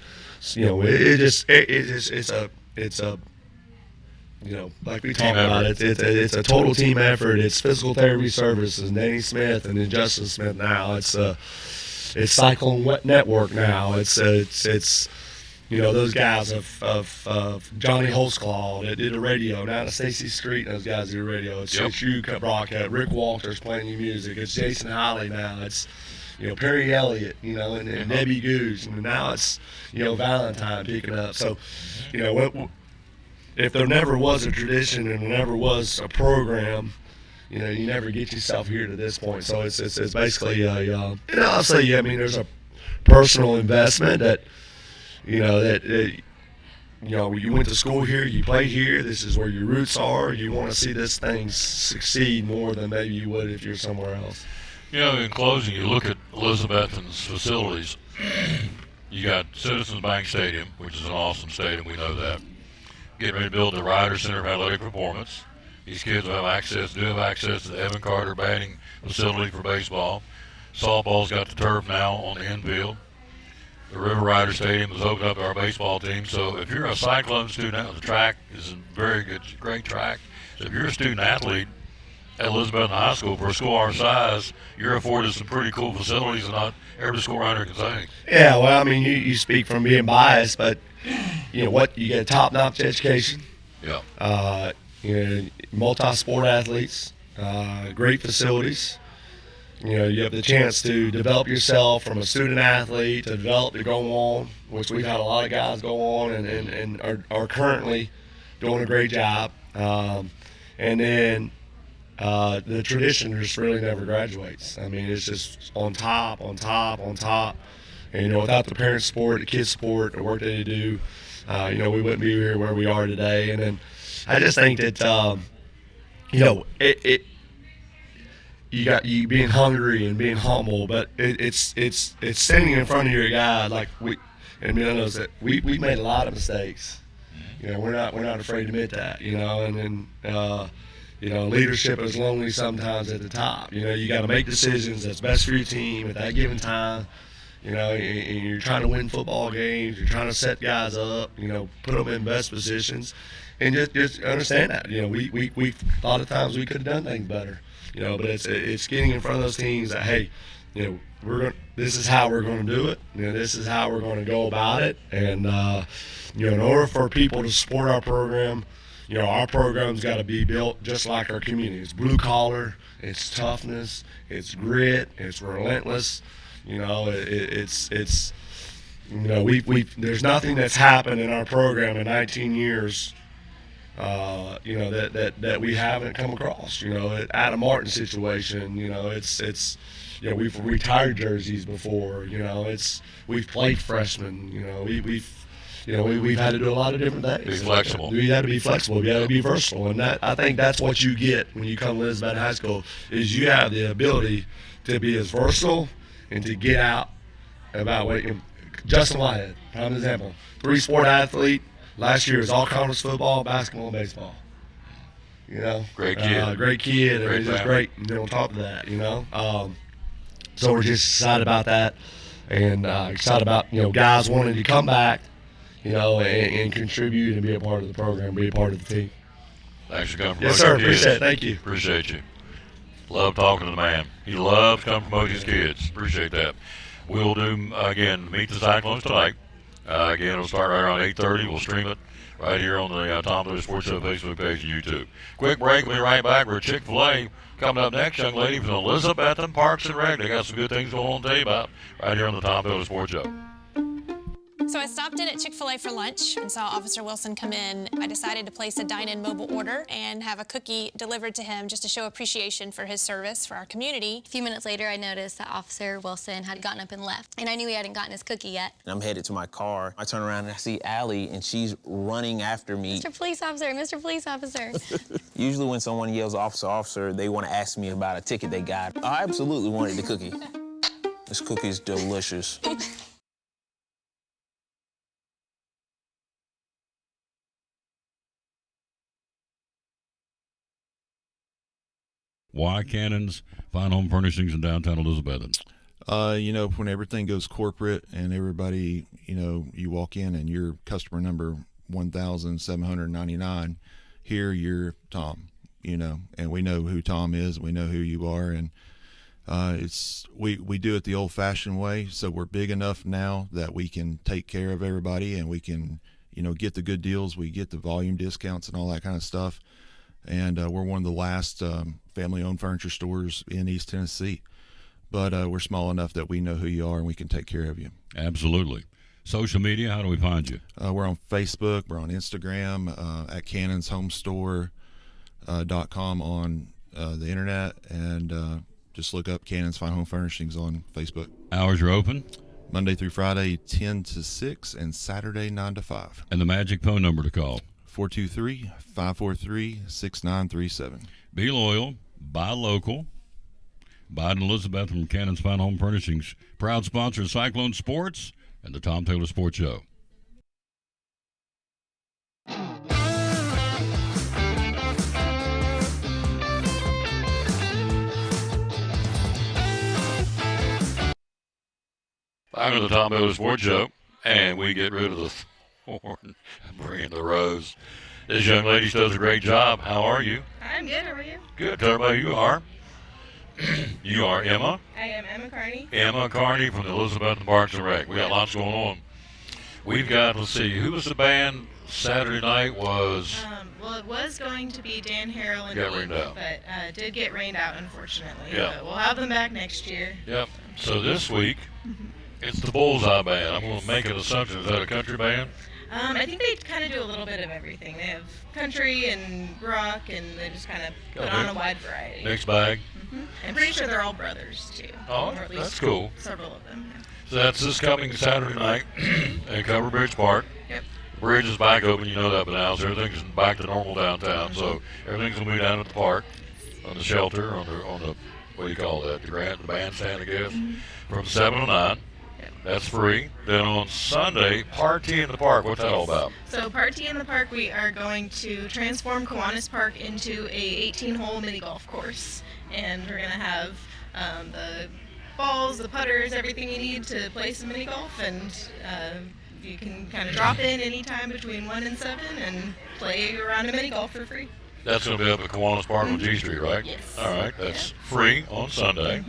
It's a like we talked about, it's a total team effort. It's physical therapy services, Danny Smith and then Justin Smith now. It's Cyclone Network now. It's those guys of Johnny Holtzclaw that did the radio. Now it's Stacey Street and those guys do the radio. It's you, Brockhead, Rick Walters playing your music. It's Jason Holly now. It's Perry Elliott, and Debbie Goose, and now it's, Valentine picking up. So, if there never was a tradition and there never was a program, you never get yourself here to this point. So it's basically I'll say, there's a personal investment that, you went to school here, you played here, this is where your roots are. You want to see this thing succeed more than maybe you would if you're somewhere else. In closing, you look at Elizabethton's facilities. You got Citizens Bank Stadium, which is an awesome stadium, we know that. Getting ready to build the Ryder Center for Athletic Performance. These kids do have access to the Evan Carter batting facility for baseball. Softball's got the turf now on the infield. The River Rider Stadium is opened up to our baseball team. So if you're a Cyclone student, the track is a very good, great track. So if you're a student athlete at Elizabethton High School, for a school our size, you're afforded some pretty cool facilities and not every school around here can say. Yeah, well, you speak from being biased, but you get a top-notch education. Yeah. Multi-sport athletes, great facilities. You have the chance to develop yourself from a student athlete to go on, which we've had a lot of guys go on and are currently doing a great job. And then the tradition just really never graduates. It's just on top. And without the parent support, the kids support, the work that they do, we wouldn't be here where we are today. And then I just think that you being hungry and being humble, but it's standing in front of your guy like we knows that we made a lot of mistakes. We're not afraid to admit that. And then leadership is lonely sometimes at the top. You got to make decisions that's best for your team at that given time. You know, and you're trying to win football games. You're trying to set guys up. You know, put them in best positions, and just understand that. You know, we a lot of times we could have done things better. You know, but it's getting in front of those teams that, hey, you know, this is how we're going to do it. You know, this is how we're going to go about it. And you know, in order for people to support our program, you know, our program's got to be built just like our community. It's blue collar, it's toughness, it's grit, it's relentless. You know, it's you know, there's nothing that's happened in our program in 19 years, you know, that we haven't come across. You know, Adam Martin situation, you know, it's you know, we've retired jerseys before. You know, we've played freshmen. You know, we've had to do a lot of different things. Be flexible. We had to be flexible. We had to be versatile, and I think that's what you get when you come to Elizabeth High School, is you have the ability to be as versatile and to get out about what Justin Whitehead, prime example, 3-sport athlete. Last year was all conference football, basketball, and baseball. You know, great kid, great kid, and just great. You know, on top of that, you know, so we're just excited about that, and excited about, you know, guys wanting to come back, you know, and contribute and be a part of the program, be a part of the team. Thanks for coming. Yes, sir. Appreciate it. Thank you. Appreciate you. Love talking to the man. He loves coming to promote his kids. Appreciate that. We'll do, again, Meet the Cyclones tonight. Again, it'll start right around 8:30. We'll stream it right here on the Tom Taylor Sports Show Facebook page and YouTube. Quick break. We'll be right back. We're at Chick-fil-A. Coming up next, young lady from Elizabethton Parks and Rec. They got some good things going on to tell you about right here on the Tom Taylor Sports Show. So I stopped in at Chick-fil-A for lunch and saw Officer Wilson come in. I decided to place a dine-in mobile order and have a cookie delivered to him just to show appreciation for his service for our community. A few minutes later, I noticed that Officer Wilson had gotten up and left, and I knew he hadn't gotten his cookie yet. And I'm headed to my car. I turn around and I see Allie, and she's running after me. Mr. Police Officer, Mr. Police Officer. Usually when someone yells officer, officer, they want to ask me about a ticket they got. I absolutely wanted the cookie. This cookie is delicious. Why Cannon's Fine Home Furnishings in downtown Elizabethton? You know, when everything goes corporate and everybody, you know, you walk in and you're customer number 1,799, here you're Tom, you know, and we know who Tom is, we know who you are, and we do it the old-fashioned way, so we're big enough now that we can take care of everybody and we can, you know, get the good deals, we get the volume discounts and all that kind of stuff. And we're one of the last family-owned furniture stores in East Tennessee. But we're small enough that we know who you are and we can take care of you. Absolutely. Social media, how do we find you? We're on Facebook. We're on Instagram, at cannonshomestore.com on the internet. And just look up Cannon's Fine Home Furnishings on Facebook. Hours are open? Monday through Friday, 10 to 6, and Saturday, 9 to 5. And the magic phone number to call? 423-543-6937. Be loyal, buy local. Biden Elizabeth from Cannon's Fine Home Furnishings, proud sponsor of Cyclone Sports and the Tom Taylor Sports Show. Back to the Tom Taylor Sports Show, and we get rid of the thorn, bring in the rose. This young lady does a great job. How are you? I'm good. How are you? Good. Tell everybody who you are. You are Emma. I am Emma Carney. Emma Carney from the Elizabethton Parks and Rec. We got lots going on. We've got, let's see, who was the band Saturday night was? Well, it was going to be Dan Harrell and Got rained out. but did get rained out, unfortunately. Yeah. But we'll have them back next year. Yep. So this week, it's the Bullseye Band. I'm going to make an assumption. Is that a country band? I think they kind of do a little bit of everything. They have country and rock, and they just kind of put on a wide variety. Mixed bag. I'm pretty sure they're all brothers, too. Oh, or at least that's cool. Several of them. Yeah. So that's this coming Saturday night at Cover Bridge Park. Yep. The bridge is back open, you know that by now, so everything's back to normal downtown. So everything's going to be down at the park, on the shelter, on the what do you call that, the bandstand, I guess, from 7 to 9. That's free. Then on Sunday, Party in the Park. What's that all about? So Party in the Park, we are going to transform Kiwanis Park into a 18-hole mini golf course. And we're going to have the balls, the putters, everything you need to play some mini golf, and you can kind of drop in anytime between 1 and 7 and play around a mini golf for free. That's going to be up at Kiwanis Park on G Street, right? Yes. All right, that's free on Sunday.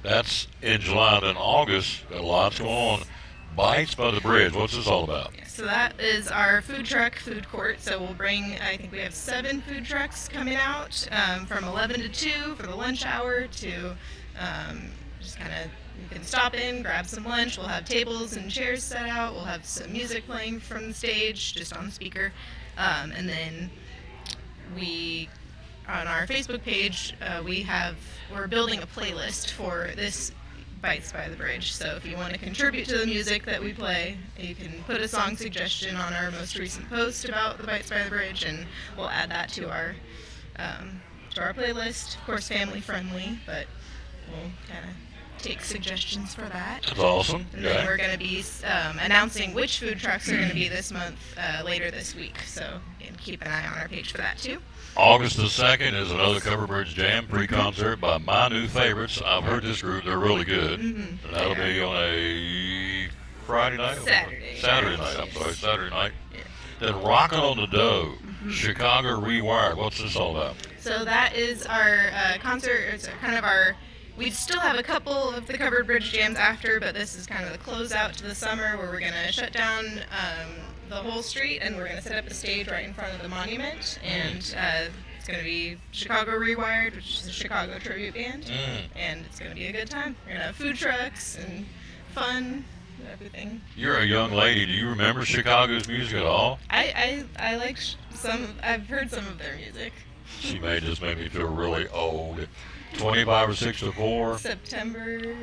That's in July. Then August, got lots going on. Bites by the Bridge. What's this all about? So that is our food truck food court. So we'll bring, I think we have 7 food trucks coming out from 11 to 2 for the lunch hour to just kind of, you can stop in, grab some lunch. We'll have tables and chairs set out. We'll have some music playing from the stage, just on the speaker. And then we, on our Facebook page, we're building a playlist for this Bites by the Bridge. So if you want to contribute to the music that we play, you can put a song suggestion on our most recent post about the Bites by the Bridge, and we'll add that to our playlist. Of course, family friendly, but we'll kind of take suggestions for that. That's awesome. And then we're going to be announcing which food trucks are going to be this month later this week. So you can keep an eye on our page for that too. August the 2nd is another Covered Bridge Jam pre-concert by my new favorites. I've heard this group. They're really good. And that'll be on a Friday night? Saturday night. I'm sorry, Saturday night. Then Rockin' on the Dough, Chicago Rewired. What's this all about? So that is our concert. It's kind of our, we still have a couple of the Covered Bridge Jams after, but this is kind of the closeout to the summer where we're going to shut down the whole street, and we're going to set up a stage right in front of the monument, and it's going to be Chicago Rewired, which is a Chicago tribute band, and it's going to be a good time. We're going to have food trucks and fun, everything. You're a young lady. Do you remember Chicago's music at all? I like I've heard some of their music. She just made me feel really old. 25 or 6 to 4. September.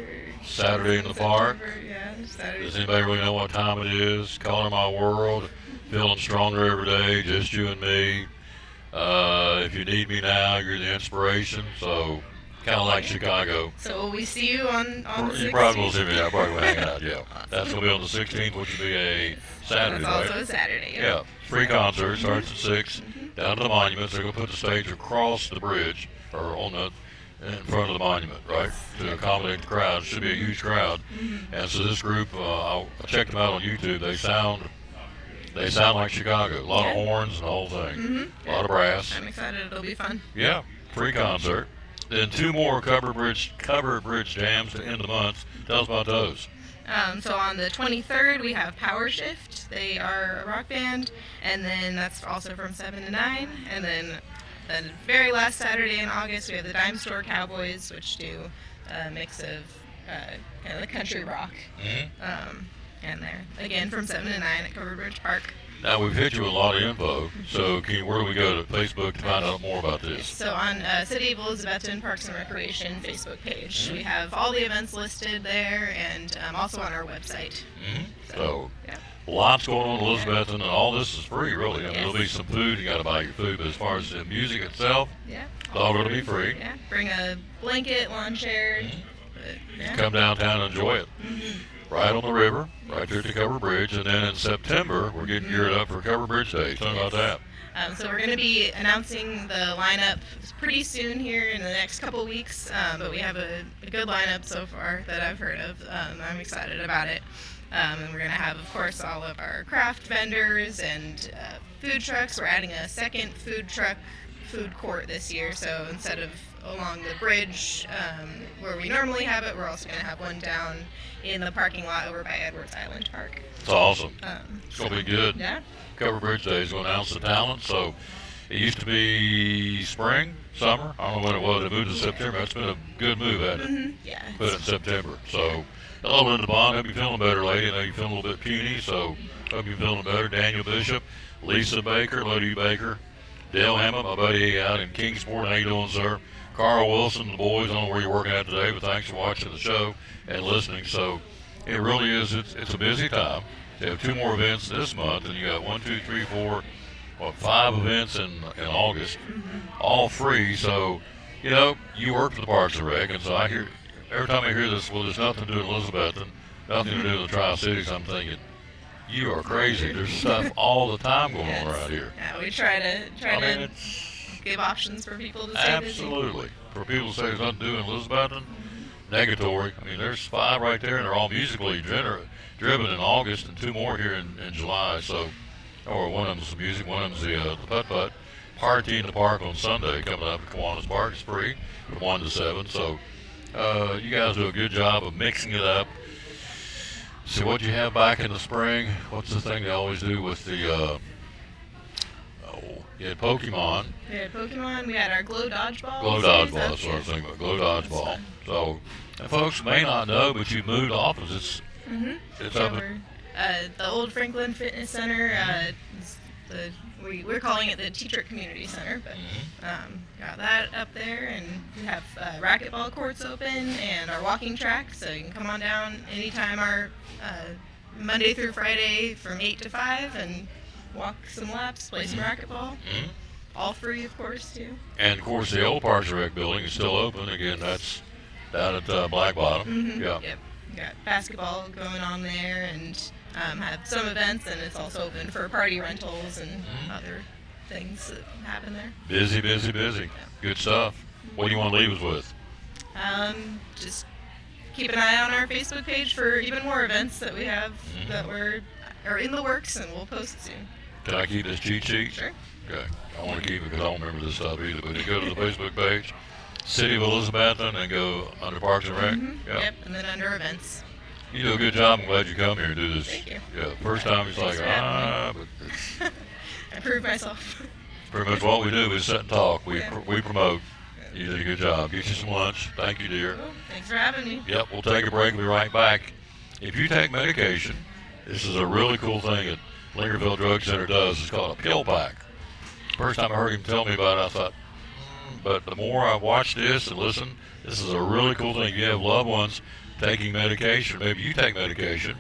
Saturday in the park. Yeah, Saturday. Does anybody really know what time it is? Calling My World. Feeling stronger every day. Just you and me. If you need me now, you're the inspiration. So, kind of like Chicago. So will we see you on the 16th? You probably will see me. I'll probably hang out. Yeah. That's gonna be on the 16th, which will be a Saturday, That's right? also a Saturday. Yeah. Free concert starts at 6. Down to the monuments. They're gonna put the stage across the bridge or in front of the monument, right, to accommodate the crowd. It should be a huge crowd. And so this group, I checked them out on YouTube. They sound like Chicago. A lot of horns and the whole thing. A lot of brass. I'm excited. It'll be fun. Yeah, free concert. Then 2 more Covered Bridge Jams to end the month. Tell us about those. So on the 23rd, we have Power Shift. They are a rock band, and then that's also from 7 to 9. And then the very last Saturday in August, we have the Dime Store Cowboys, which do a mix of kind of the country rock. And they're, again, from 7 to 9 at Covered Bridge Park. Now, we've hit you with a lot of info, so where do we go to Facebook to find out more about this? So on City of Elizabethton Parks and Recreation Facebook page, we have all the events listed there, and also on our website. So lots going on in Elizabethton, and all this is free, really. I mean, there'll be some food. You got to buy your food, but as far as the music itself, it's all going to be free. Yeah, bring a blanket, lawn chair. Come downtown and enjoy it. Right on the river, right there at the Covered Bridge, and then in September, we're getting geared up for Covered Bridge Day. Tell me about that. So we're going to be announcing the lineup pretty soon here in the next couple weeks, but we have a good lineup so far that I've heard of. I'm excited about it. And we're going to have, of course, all of our craft vendors and food trucks. We're adding a second food court this year, so instead of along the bridge where we normally have it, we're also going to have one down in the parking lot over by Edwards Island Park. It's awesome. It's going to be good. Yeah. Covered Bridge Day is going to announce the talent. So it used to be spring, summer. I don't know when it was. It moved to September. That's been a good move, hasn't it? Yeah. Put it in September. So hello, Linda Bond. Hope you're feeling better, lady. I know you're feeling a little bit puny, so hope you're feeling better. Daniel Bishop, Lisa Baker, Lodi Baker, Dale Hammond, my buddy out in Kingsport. How you doing, sir? Carl Wilson, the boys. I don't know where you're working at today, but thanks for watching the show and listening. So it really is. It's a busy time. You have 2 more events this month, and you got 5 events in August, all free. So, you work for the Parks and Rec, and so every time I hear this, well, there's nothing to do in Elizabethton, nothing to do in the Tri-Cities, I'm thinking, you are crazy. There's stuff all the time going on around here. Yeah, we try to give options for people to stay busy. Absolutely. For people to say there's nothing to do in Elizabethton, Negatory. I mean, there's 5 right there, and they're all musically driven in August, and 2 more here in July. So, or one of them's some music, one of them's the putt-putt. Party in the Park on Sunday coming up at Kiwanis Park. It's free from 1 to 7. So, you guys do a good job of mixing it up. So, what you have back in the spring? What's the thing they always do with the? You had Pokemon. We had Pokemon. We had our Glow Dodgeball. Glow Dodgeball. That's what I was thinking about. Glow Dodgeball. So, and folks may not know, but you moved offices. It's up at the old Franklin Fitness Center. We're calling it the Teacher Community Center, but got that up there, and we have racquetball courts open and our walking track, so you can come on down anytime our Monday through Friday from 8 to 5 and walk some laps, play some racquetball. All free, of course, too. And, of course, the old Parks and Rec building is still open. Again, that's down at Black Bottom. Yep. We got basketball going on there, and have some events, and it's also open for party rentals and other things that happen there. Busy. Yeah. Good stuff. What do you want to leave us with? Just keep an eye on our Facebook page for even more events that we have that are in the works, and we'll post soon. Can I keep this cheat sheet? Sure. Okay. I want to keep it because I don't remember this stuff either. But you go to the Facebook page, City of Elizabethton, and go under Parks and Rec. Yep, and then under events. You do a good job. I'm glad you come here and do this. Thank you. Yeah, first time it's like, Thanks but it's I proved myself. pretty much what we do is sit and talk. We promote. You did a good job. Get you some lunch. Thank you, dear. Cool. Thanks for having me. Yep, we'll take a break. We'll be right back. If you take medication, this is a really cool thing that Lingerville Drug Center does. It's called a pill pack. First time I heard him tell me about it, I thought, but the more I watch this and listen, this is a really cool thing. You have loved ones taking medication. Maybe you take medication.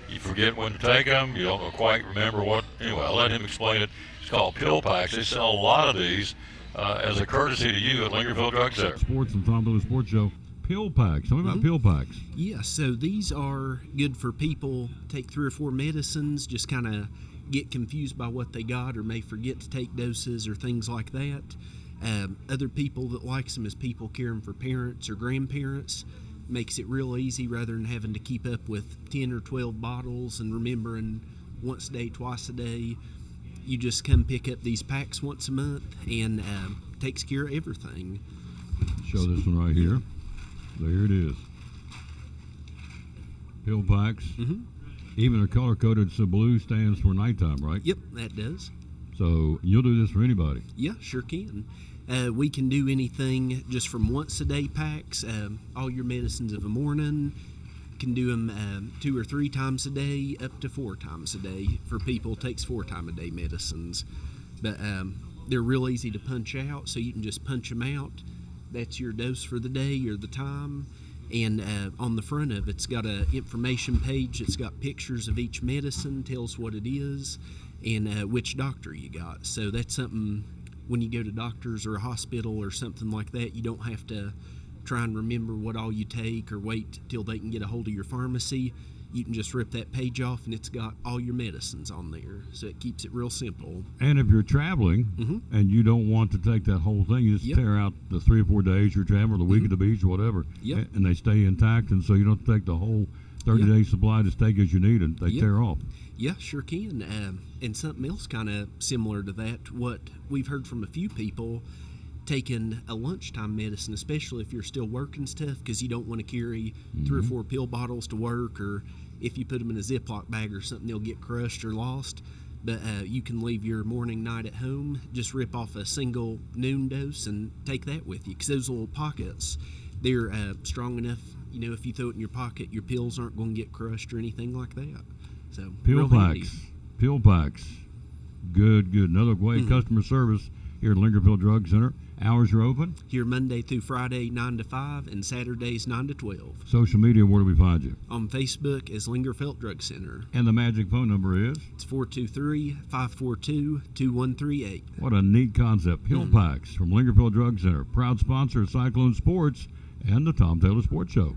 You forget when to take them. You don't quite remember what. Anyway, I'll let him explain it. It's called pill packs. They sell a lot of these as a courtesy to you at Lingerville Drug Center. Sports and Tom Dillon Sports Show. Pill packs. Tell me about pill packs. Yeah, so these are good for people take 3 or 4 medicines, just kind of get confused by what they got or may forget to take doses or things like that. Other people that likes them is people caring for parents or grandparents. Makes it real easy rather than having to keep up with 10 or 12 bottles and remembering once a day, twice a day. You just come pick up these packs once a month and takes care of everything. Show this one right here. There it is. Pill packs. Even they're color coded, so blue stands for nighttime, right? Yep, that does. So you'll do this for anybody? Yeah, sure can. We can do anything just from once a day packs, all your medicines of the morning. Can do them 2 or 3 times a day, up to 4 times a day. For people, it takes 4 times a day medicines. But they're real easy to punch out, so you can just punch them out. That's your dose for the day or the time. And on the front of it's got a information page. It's got pictures of each medicine, tells what it is, and which doctor you got. So that's something when you go to doctors or a hospital or something like that, you don't have to try and remember what all you take or wait till they can get a hold of your pharmacy. You can just rip that page off and it's got all your medicines on there. So it keeps it real simple. And if you're traveling and you don't want to take that whole thing, you just tear out the 3 or 4 days you're traveling, the week at the beach or whatever, and they stay intact, and so you don't take the whole 30-day supply, just take as you need and they tear off. Yeah, sure can. And something else kind of similar to that, what we've heard from a few people, taking a lunchtime medicine, especially if you're still working stuff, because you don't want to carry 3 or 4 pill bottles to work, or if you put them in a Ziploc bag or something, they'll get crushed or lost. But you can leave your morning, night at home, just rip off a single noon dose and take that with you, because those little pockets, they're strong enough, you know, if you throw it in your pocket, your pills aren't going to get crushed or anything like that. So pill packs, good. Another way customer service here at Lingerville Drug Center. Hours are open? Here Monday through Friday, 9 to 5, and Saturdays, 9 to 12. Social media, where do we find you? On Facebook as Lingerville Drug Center. And the magic phone number is? It's 423-542-2138. What a neat concept. Pill packs from Lingerville Drug Center. Proud sponsor of Cyclone Sports and the Tom Taylor Sports Show.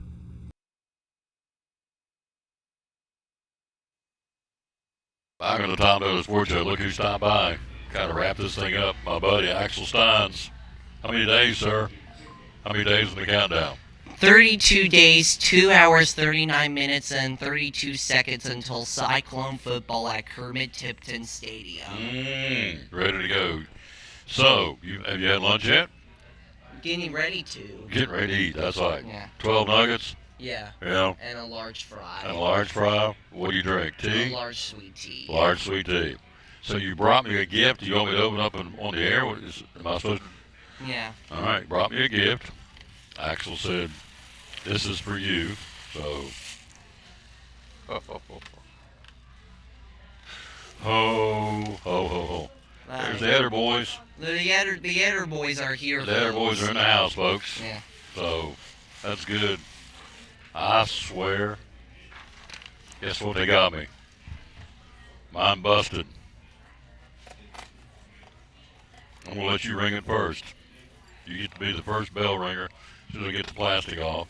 Back on the Tom Taylor Sports Show, look who stopped by. Kind of wrap this thing up. My buddy, Axel Steins. How many days, sir? How many days in the countdown? 32 days, 2 hours, 39 minutes, and 32 seconds until Cyclone football at Kermit Tipton Stadium. Ready to go. So, have you had lunch yet? Getting ready to. Getting ready to eat, that's right. Yeah. 12 nuggets? Yeah. Yeah. And a large fry. And a large fry? What do you drink? Tea? A large sweet tea. Large sweet tea. So you brought me a gift. You want me to open up on the air? Am I supposed to? Yeah. All right, brought me a gift. Axel said, this is for you. So, ho, ho, ho, ho. There's the Eder boys. The Eder boys are here. The Eder boys are in the house, folks. Yeah. So, that's good. I swear. Guess what they got me? Mine busted. I'm going to let you ring it first. You get to be the first bell ringer as soon as I get the plastic off.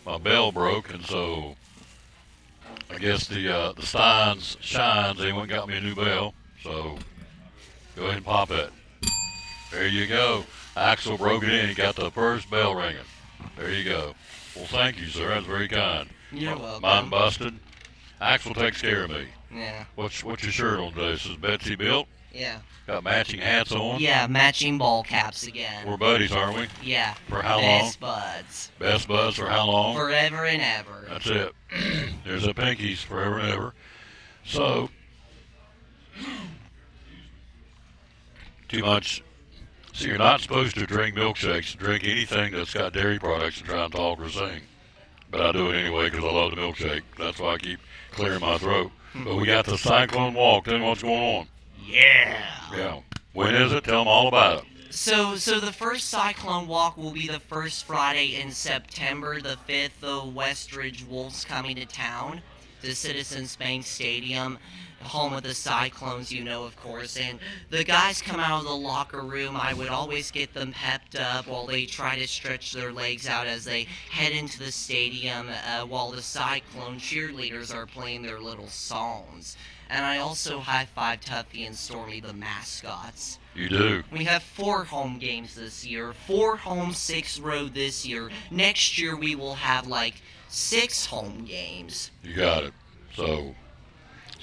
My bell broke, and so I guess the Steins Shines, they went and got me a new bell. So go ahead and pop it. There you go. Axel broke it in. He got the first bell ringing. There you go. Well, thank you, sir. That's very kind. You're welcome. Mine busted. Axel takes care of me. Yeah. What's your shirt on today? This is Betsy built? Yeah. Got matching hats on? Yeah, matching ball caps again. We're buddies, aren't we? Yeah. For how long? Best buds. Best buds for how long? Forever and ever. That's it. There's the pinkies, forever and ever. So, too much. See, you're not supposed to drink milkshakes, drink anything that's got dairy products and try and talk or sing. But I do it anyway because I love the milkshake. That's why I keep clearing my throat. But we got the Cyclone Walk. Tell me what's going on. Yeah. Yeah. When is it? Tell them all about it. So the first Cyclone Walk will be the first Friday in September the 5th. The Westridge Wolves coming to town, to Citizens Bank Stadium, home of the Cyclones, you know, of course. And the guys come out of the locker room. I would always get them pepped up while they try to stretch their legs out as they head into the stadium while the Cyclone cheerleaders are playing their little songs. And I also high-five Tuffy and Stormy, the mascots. You do. We have 4 home games this year, 4 home, 6 road this year. Next year we will have like 6 home games. You got it. So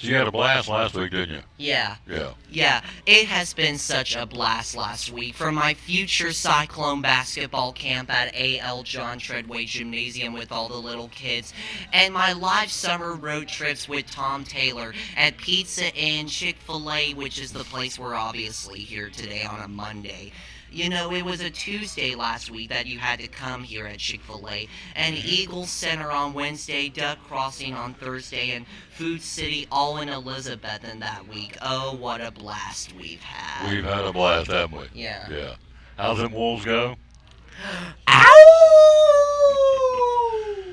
you had a blast last week, didn't you? Yeah. Yeah. Yeah, it has been such a blast last week. From my future Cyclone basketball camp at A.L. John Treadway Gymnasium with all the little kids, and my live summer road trips with Tom Taylor at Pizza Inn, Chick-fil-A, which is the place we're obviously here today on a Monday. You know, it was a Tuesday last week that you had to come here at Chick-fil-A, and Eagles Center on Wednesday, Duck Crossing on Thursday, and Food City all in Elizabethton that week. Oh, what a blast we've had. We've had a blast, haven't we? Yeah. Yeah. How's them Wolves go?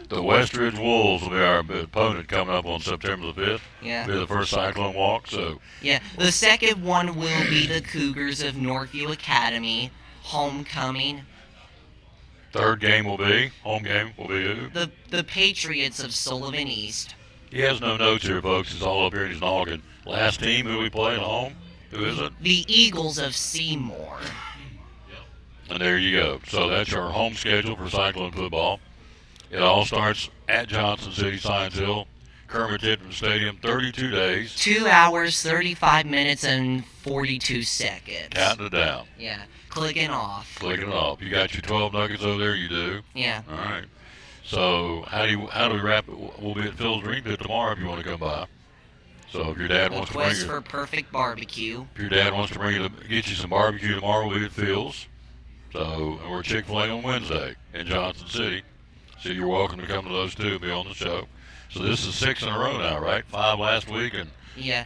The Westridge Wolves will be our opponent coming up on September the 5th. Yeah. Be the first Cyclone Walk, so. Yeah, the second one will be the Cougars of Northview Academy, homecoming. Third game will be, home game will be who? The Patriots of Sullivan East. He has no notes here, folks. It's all up here in his noggin. Last team who we played at home? Who is it? The Eagles of Seymour. And there you go. So that's our home schedule for Cyclone football. It all starts at Johnson City, Science Hill, Kermit Tipton Stadium, 32 days. 2 hours, 35 minutes, and 42 seconds. Counting it down. Yeah, clicking off. Clicking it off. You got your 12 nuggets over there, you do? Yeah. All right. So how do we wrap it? We'll be at Phil's Dream Pit tomorrow if you want to come by. So if your dad wants to bring Request you, for perfect barbecue. if your dad wants to bring you get you some barbecue tomorrow, we'll be at Phil's. So and we're Chick-fil-A on Wednesday in Johnson City. So you're welcome to come to those two and be on the show. So this is 6 in a row now, right? 5 last week and Yeah,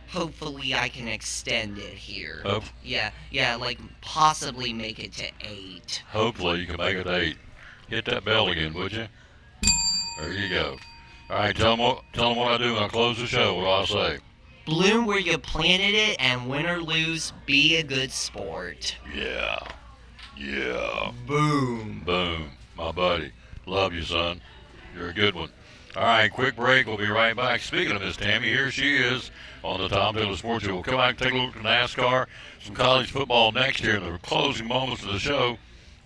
hopefully I can extend it here. Hope. Yeah, like possibly make it to 8. hopefully you can make it 8. Hit that bell again, would you? There you go. All right, tell them what I do when I close the show. What do I say? Bloom where you planted it, and win or lose, be a good sport. Yeah. Yeah. Boom. Boom. My buddy. Love you, son. You're a good one. All right, quick break. We'll be right back. Speaking of Miss Tammy, here she is on the Tom Taylor Sports Show. We'll come back and take a look at NASCAR, some college football next year in the closing moments of the show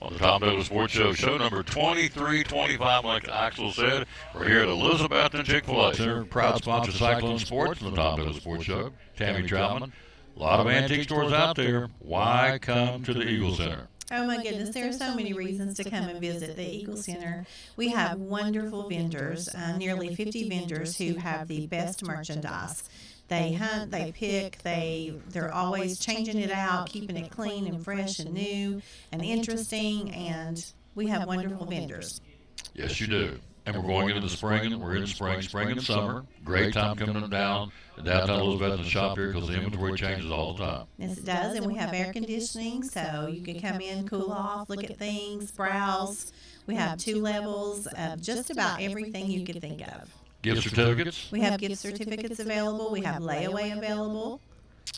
on the Tom Douglas Sports Show, show number 2325, like Axel said. We're here at Elizabeth and Chick-fil-A Center, proud sponsor of Cyclone Sports and the Tom Douglas Sports Show. Tammy Troutman. A lot of antique stores out there. Why come to the Eagle Center? Oh my goodness, there are so many reasons to come and visit the Eagle Center. We have wonderful vendors, nearly 50 vendors who have the best merchandise. They hunt, they pick, they're always changing it out, keeping it clean and fresh and new and interesting, and we have wonderful vendors. Yes, you do. And we're going into the spring, we're in spring and summer. Great time coming down downtown Elizabeth and shop here because the inventory changes all the time. Yes, it does, and we have air conditioning, so you can come in, cool off, look at things, browse. We have 2 levels of just about everything you could think of. Gift certificates? We have gift certificates available. We have layaway available.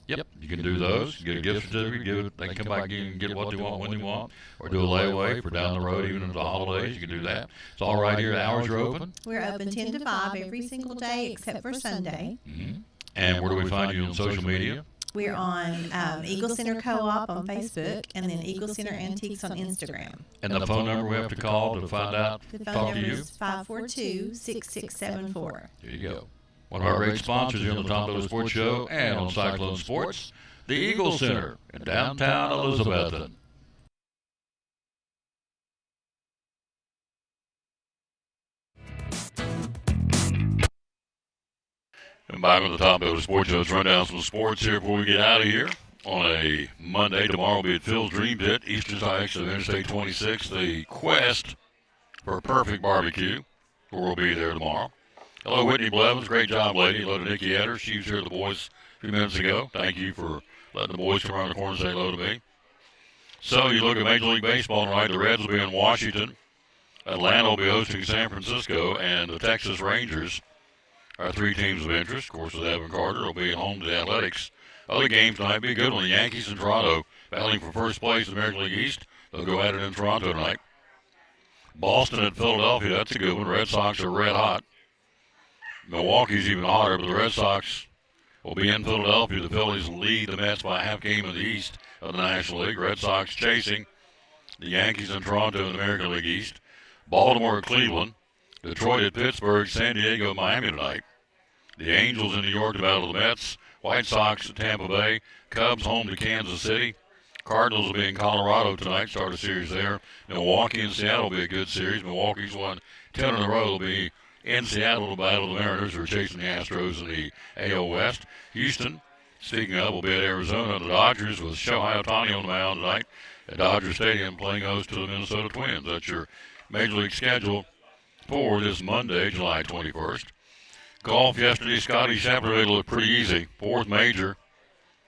Yep, you can do those. Get a gift certificate. They can come back and get what they want when they want, or do a layaway for down the road, even into the holidays. You can do that. It's all right here. The hours are open. We're open 10 to 5 every single day except for Sunday. Mm-hmm. And where do we find you on social media? We're on Eagle Center Co-op on Facebook, and then Eagle Center Antiques on Instagram. And the phone number we have to call to find out, the phone talk to number you? is 542-6674. There you go. One of our great sponsors here on the Tom Douglas Sports Show and on Cyclone Sports, the Eagle Center in downtown Elizabethton. And back on the Tom Douglas Sports Show, let's run down some sports here before we get out of here. On a Monday, tomorrow will be at Phil's Dream Pit, eastern side exit of Interstate 26, the quest for a perfect barbecue. We'll be there tomorrow. Hello, Whitney Blevins. Great job, lady. Hello to Nikki Etter. She was here with the boys a few minutes ago. Thank you for letting the boys come around the corner and say hello to me. So you look at Major League Baseball tonight. The Reds will be in Washington. Atlanta will be hosting San Francisco. And the Texas Rangers are 3 teams of interest. Of course, with Evan Carter will be at home to the Athletics. Other games tonight be a good one. The Yankees in Toronto battling for first place in the American League East. They'll go at it in Toronto tonight. Boston at Philadelphia. That's a good one. Red Sox are red hot. Milwaukee's even hotter, but the Red Sox will be in Philadelphia. The Phillies lead the Mets by a half game in the East of the National League. Red Sox chasing the Yankees in Toronto in the American League East. Baltimore at Cleveland. Detroit at Pittsburgh. San Diego at Miami tonight. The Angels in New York to battle the Mets. White Sox at Tampa Bay. Cubs home to Kansas City. Cardinals will be in Colorado tonight. Start a series there. Milwaukee and Seattle will be a good series. Milwaukee's won 10 in a row. Will be in Seattle to battle the Mariners, who are chasing the Astros in the AL West. Houston, speaking of, will be at Arizona. The Dodgers with Shohei Ohtani on the mound tonight at Dodger Stadium playing host to the Minnesota Twins. That's your Major League schedule for this Monday, July 21st. Golf yesterday, Scotty Scheffler looked pretty easy. 4th major.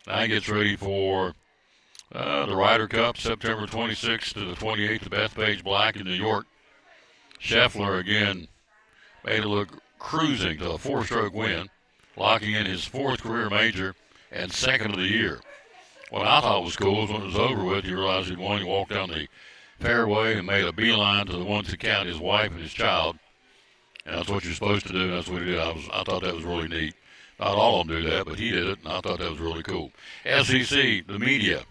Now he gets ready for the Ryder Cup, September 26th to the 28th at Bethpage Black in New York. Scheffler again made it look cruising to a 4-stroke win, locking in his 4th career major and 2nd of the year. What I thought was cool is when it was over with, he realized he'd won. He walked down the fairway and made a beeline to the ones that count, his wife and his child. And that's what you're supposed to do, and that's what he did. I thought that was really neat. Not all of them do that, but he did it, and I thought that was really cool. SEC, the media.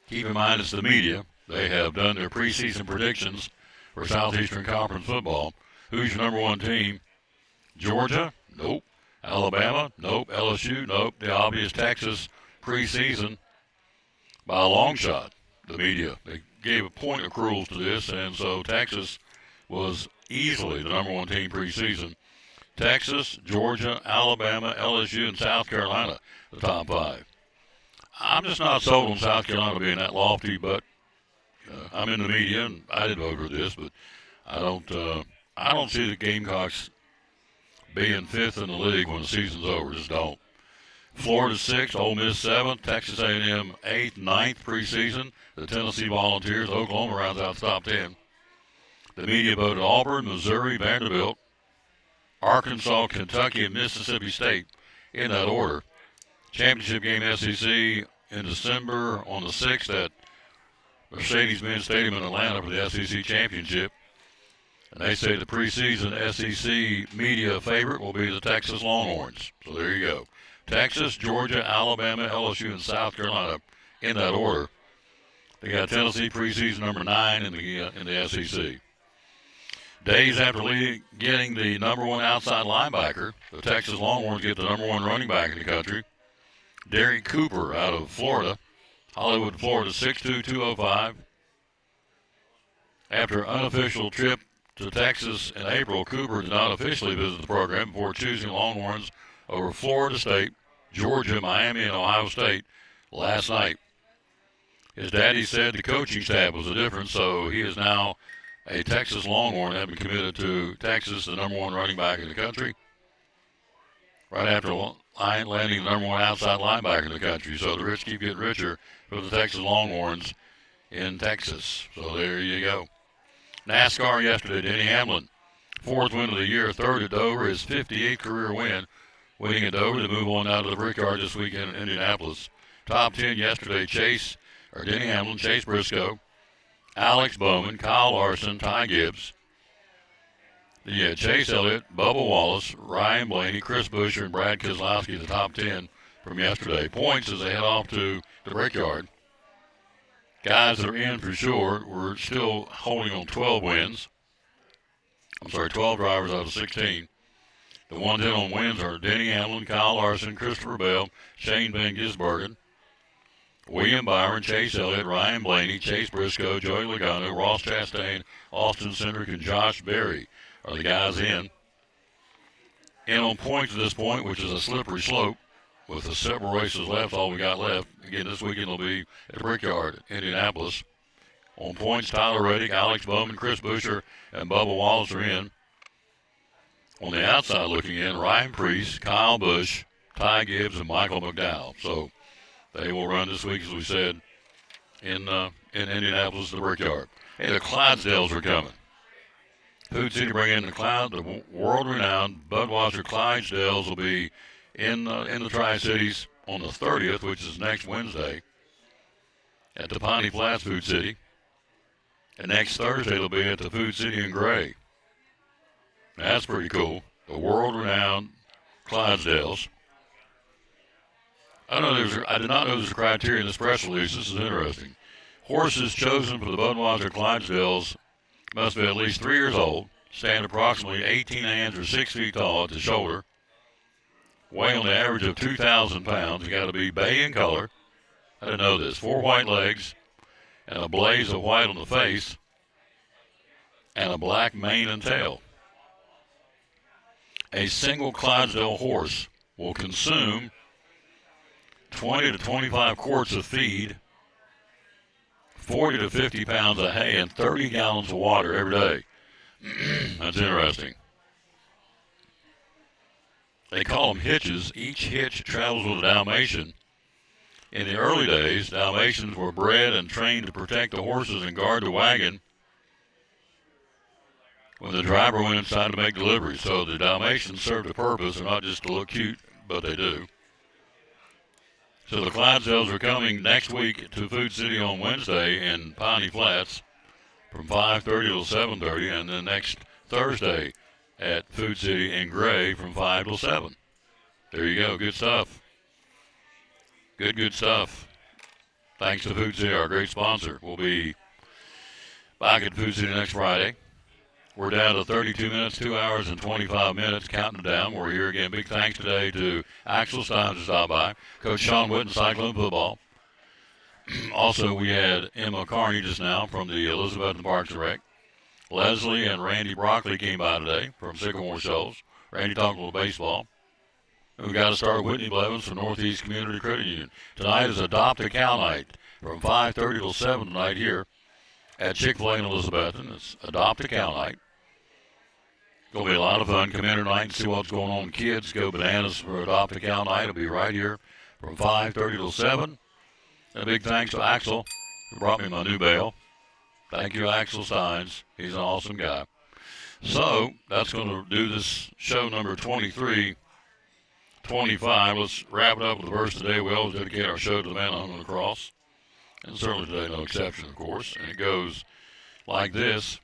Keep in mind it's the media. They have done their preseason predictions for Southeastern Conference football. Who's your number 1 team? Georgia? Nope. Alabama? Nope. LSU? Nope. The obvious Texas preseason by a long shot. The media. They gave a point accruals to this, and so Texas was easily the number 1 team preseason. Texas, Georgia, Alabama, LSU, and South Carolina, the top 5. I'm just not sold on South Carolina being that lofty, but I'm in the media, and I did vote for this, but I don't see the Gamecocks being 5th in the league when the season's over. Just don't. Florida 6th, Ole Miss 7th, Texas A&M 8th, 9th preseason. The Tennessee Volunteers, Oklahoma rounds out the top 10. The media voted Auburn, Missouri, Vanderbilt, Arkansas, Kentucky, and Mississippi State in that order. Championship game SEC in December on the 6th at Mercedes-Benz Stadium in Atlanta for the SEC Championship. And they say the preseason SEC media favorite will be the Texas Longhorns. So there you go. Texas, Georgia, Alabama, LSU, and South Carolina in that order They got Tennessee preseason number 9 in the SEC. Days after getting the number 1 outside linebacker, the Texas Longhorns get the number 1 running back in the country, Derek Cooper out of Florida, Hollywood, Florida, 6'2", 205. After an unofficial trip to Texas in April, Cooper did not officially visit the program before choosing Longhorns over Florida State, Georgia, Miami, and Ohio State last night. His daddy said the coaching staff was the difference, so he is now a Texas Longhorn, having committed to Texas, the number 1 running back in the country, right after landing the number 1 outside linebacker in the country. So the rich keep getting richer for the Texas Longhorns in Texas. So there you go. NASCAR yesterday, Denny Hamlin, 4th win of the year, 3rd at Dover, his 58th career win, winning at Dover to move on out of the Brickyard this weekend in Indianapolis. Top 10 yesterday, Denny Hamlin, Chase Briscoe, Alex Bowman, Kyle Larson, Ty Gibbs. Then you had Chase Elliott, Bubba Wallace, Ryan Blaney, Chris Buescher, and Brad Keselowski, the top 10 from yesterday. Points as they head off to the Brickyard. Guys that are in for sure, we're still holding on 12 wins. 12 drivers out of 16. The ones in on wins are Denny Hamlin, Kyle Larson, Christopher Bell, Shane Van Gisbergen, William Byron, Chase Elliott, Ryan Blaney, Chase Briscoe, Joey Logano, Ross Chastain, Austin Cindric, and Josh Berry are the guys in. In on points at this point, which is a slippery slope, with the several races left, all we got left. Again, this weekend will be at Brickyard, Indianapolis. On points, Tyler Reddick, Alex Bowman, Chris Buescher, and Bubba Wallace are in. On the outside looking in, Ryan Preece, Kyle Busch, Ty Gibbs, and Michael McDowell. So they will run this week, as we said, in Indianapolis, the Brickyard. Hey, the Clydesdales are coming. Food City bringing in the world-renowned Budweiser Clydesdales will be in the Tri-Cities on the 30th, which is next Wednesday, at the Piney Flats Food City. And next Thursday, they'll be at the Food City in Gray. That's pretty cool. The world-renowned Clydesdales. I did not know there's a criteria in this press release. This is interesting. Horses chosen for the Budweiser Clydesdales must be at least 3 years old, stand approximately 18 hands or 6 feet tall at the shoulder, weigh on the average of 2,000 pounds. You got to be bay in color. I didn't know this. 4 white legs and a blaze of white on the face and a black mane and tail. A single Clydesdale horse will consume 20 to 25 quarts of feed, 40 to 50 pounds of hay, and 30 gallons of water every day. That's interesting. They call them hitches. Each hitch travels with a Dalmatian. In the early days, Dalmatians were bred and trained to protect the horses and guard the wagon when the driver went inside to make deliveries. So the Dalmatians served a purpose, and not just to look cute, but they do. So the Clydesdales are coming next week to Food City on Wednesday in Piney Flats from 5:30 till 7:30, and then next Thursday at Food City in Gray from 5 till 7. There you go. Good stuff. Good stuff. Thanks to Food City, our great sponsor. We'll be back at Food City next Friday. We're down to 32 minutes, 2 hours and 25 minutes, counting down. We're here again. Big thanks today to Axel Stein to stop by, Coach Sean Witten, Cyclone Football. Also, we had Emma Carney just now from the Elizabethton Parks and Rec. Leslie and Randy Broccoli came by today from Sycamore Shoals. Randy talked a little baseball. And we got to start with Whitney Blevins from Northeast Community Credit Union. Tonight is Adopt a Cow night from 5:30 till 7 tonight here at Chick-fil-A in Elizabethton. It's Adopt a Cow night. Going to be a lot of fun. Come in tonight and see what's going on. Kids, go bananas for Adopt a Cow night. It'll be right here from 5:30 till 7. And a big thanks to Axel, who brought me my new bale. Thank you, Axel Steins. He's an awesome guy. So that's going to do this show number 23, 25. Let's wrap it up with the verse today. We always dedicate our show to the man hung on the cross. And certainly today, no exception, of course. And it goes like this.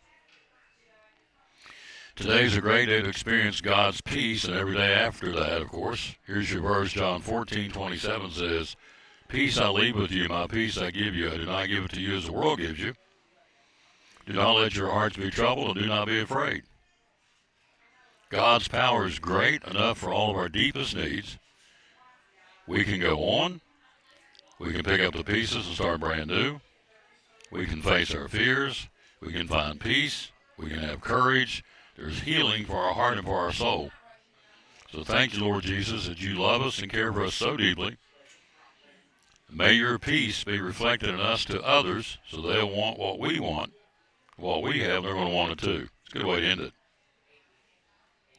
Today's a great day to experience God's peace, and every day after that, of course. Here's your verse. John 14:27 says, Peace I leave with you, my peace I give you. I do not give it to you as the world gives you. Do not let your hearts be troubled, and do not be afraid. God's power is great enough for all of our deepest needs. We can go on. We can pick up the pieces and start brand new. We can face our fears. We can find peace. We can have courage. There's healing for our heart and for our soul. So thank you, Lord Jesus, that you love us and care for us so deeply. May your peace be reflected in us to others so they'll want what we want. What we have, they're going to want it too. It's a good way to end it.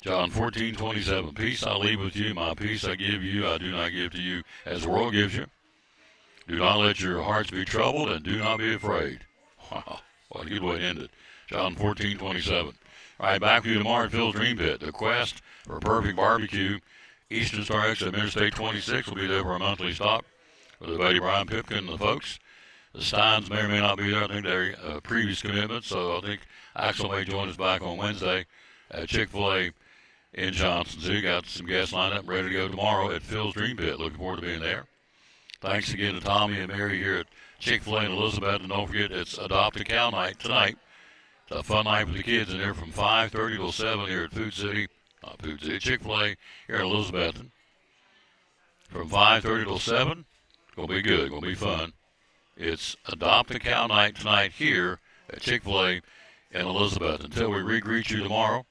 John 14:27, peace I leave with you, my peace I give you, I do not give to you as the world gives you. Do not let your hearts be troubled, and do not be afraid. Wow, what a good way to end it. John 14:27. All right, back with you tomorrow at Phil's Dream Pit. The quest for a perfect barbecue. Eastern Star Exit Interstate 26 will be there for a monthly stop with the buddy Brian Pipkin and the folks. The Steins may or may not be there. I think they're previous commitments, so I think Axel may join us back on Wednesday at Chick-fil-A in Johnson. So you got some guests lined up ready to go tomorrow at Phil's Dream Pit. Looking forward to being there. Thanks again to Tommy and Mary here at Chick-fil-A in Elizabeth. And don't forget, it's Adopt a Cow night tonight. It's a fun night with the kids in there from 5:30 till 7 here at Chick-fil-A here in Elizabethton. From 5:30 till 7. It's going to be good. It's going to be fun. It's Adopt a Cow night tonight here at Chick-fil-A in Elizabeth. Until we re-greet you tomorrow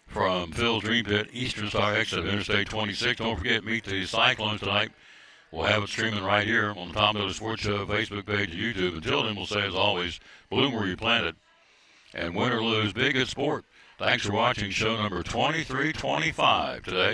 from Phil's Dream Pit, Eastern Star Exit of Interstate 26. Don't forget, meet the Cyclones tonight. We'll have it streaming right here on the Tom Miller Sports Show Facebook page and YouTube. Until then, we'll say, as always, bloom where you planted. And win or lose, be a good sport. Thanks for watching show number 2325 today.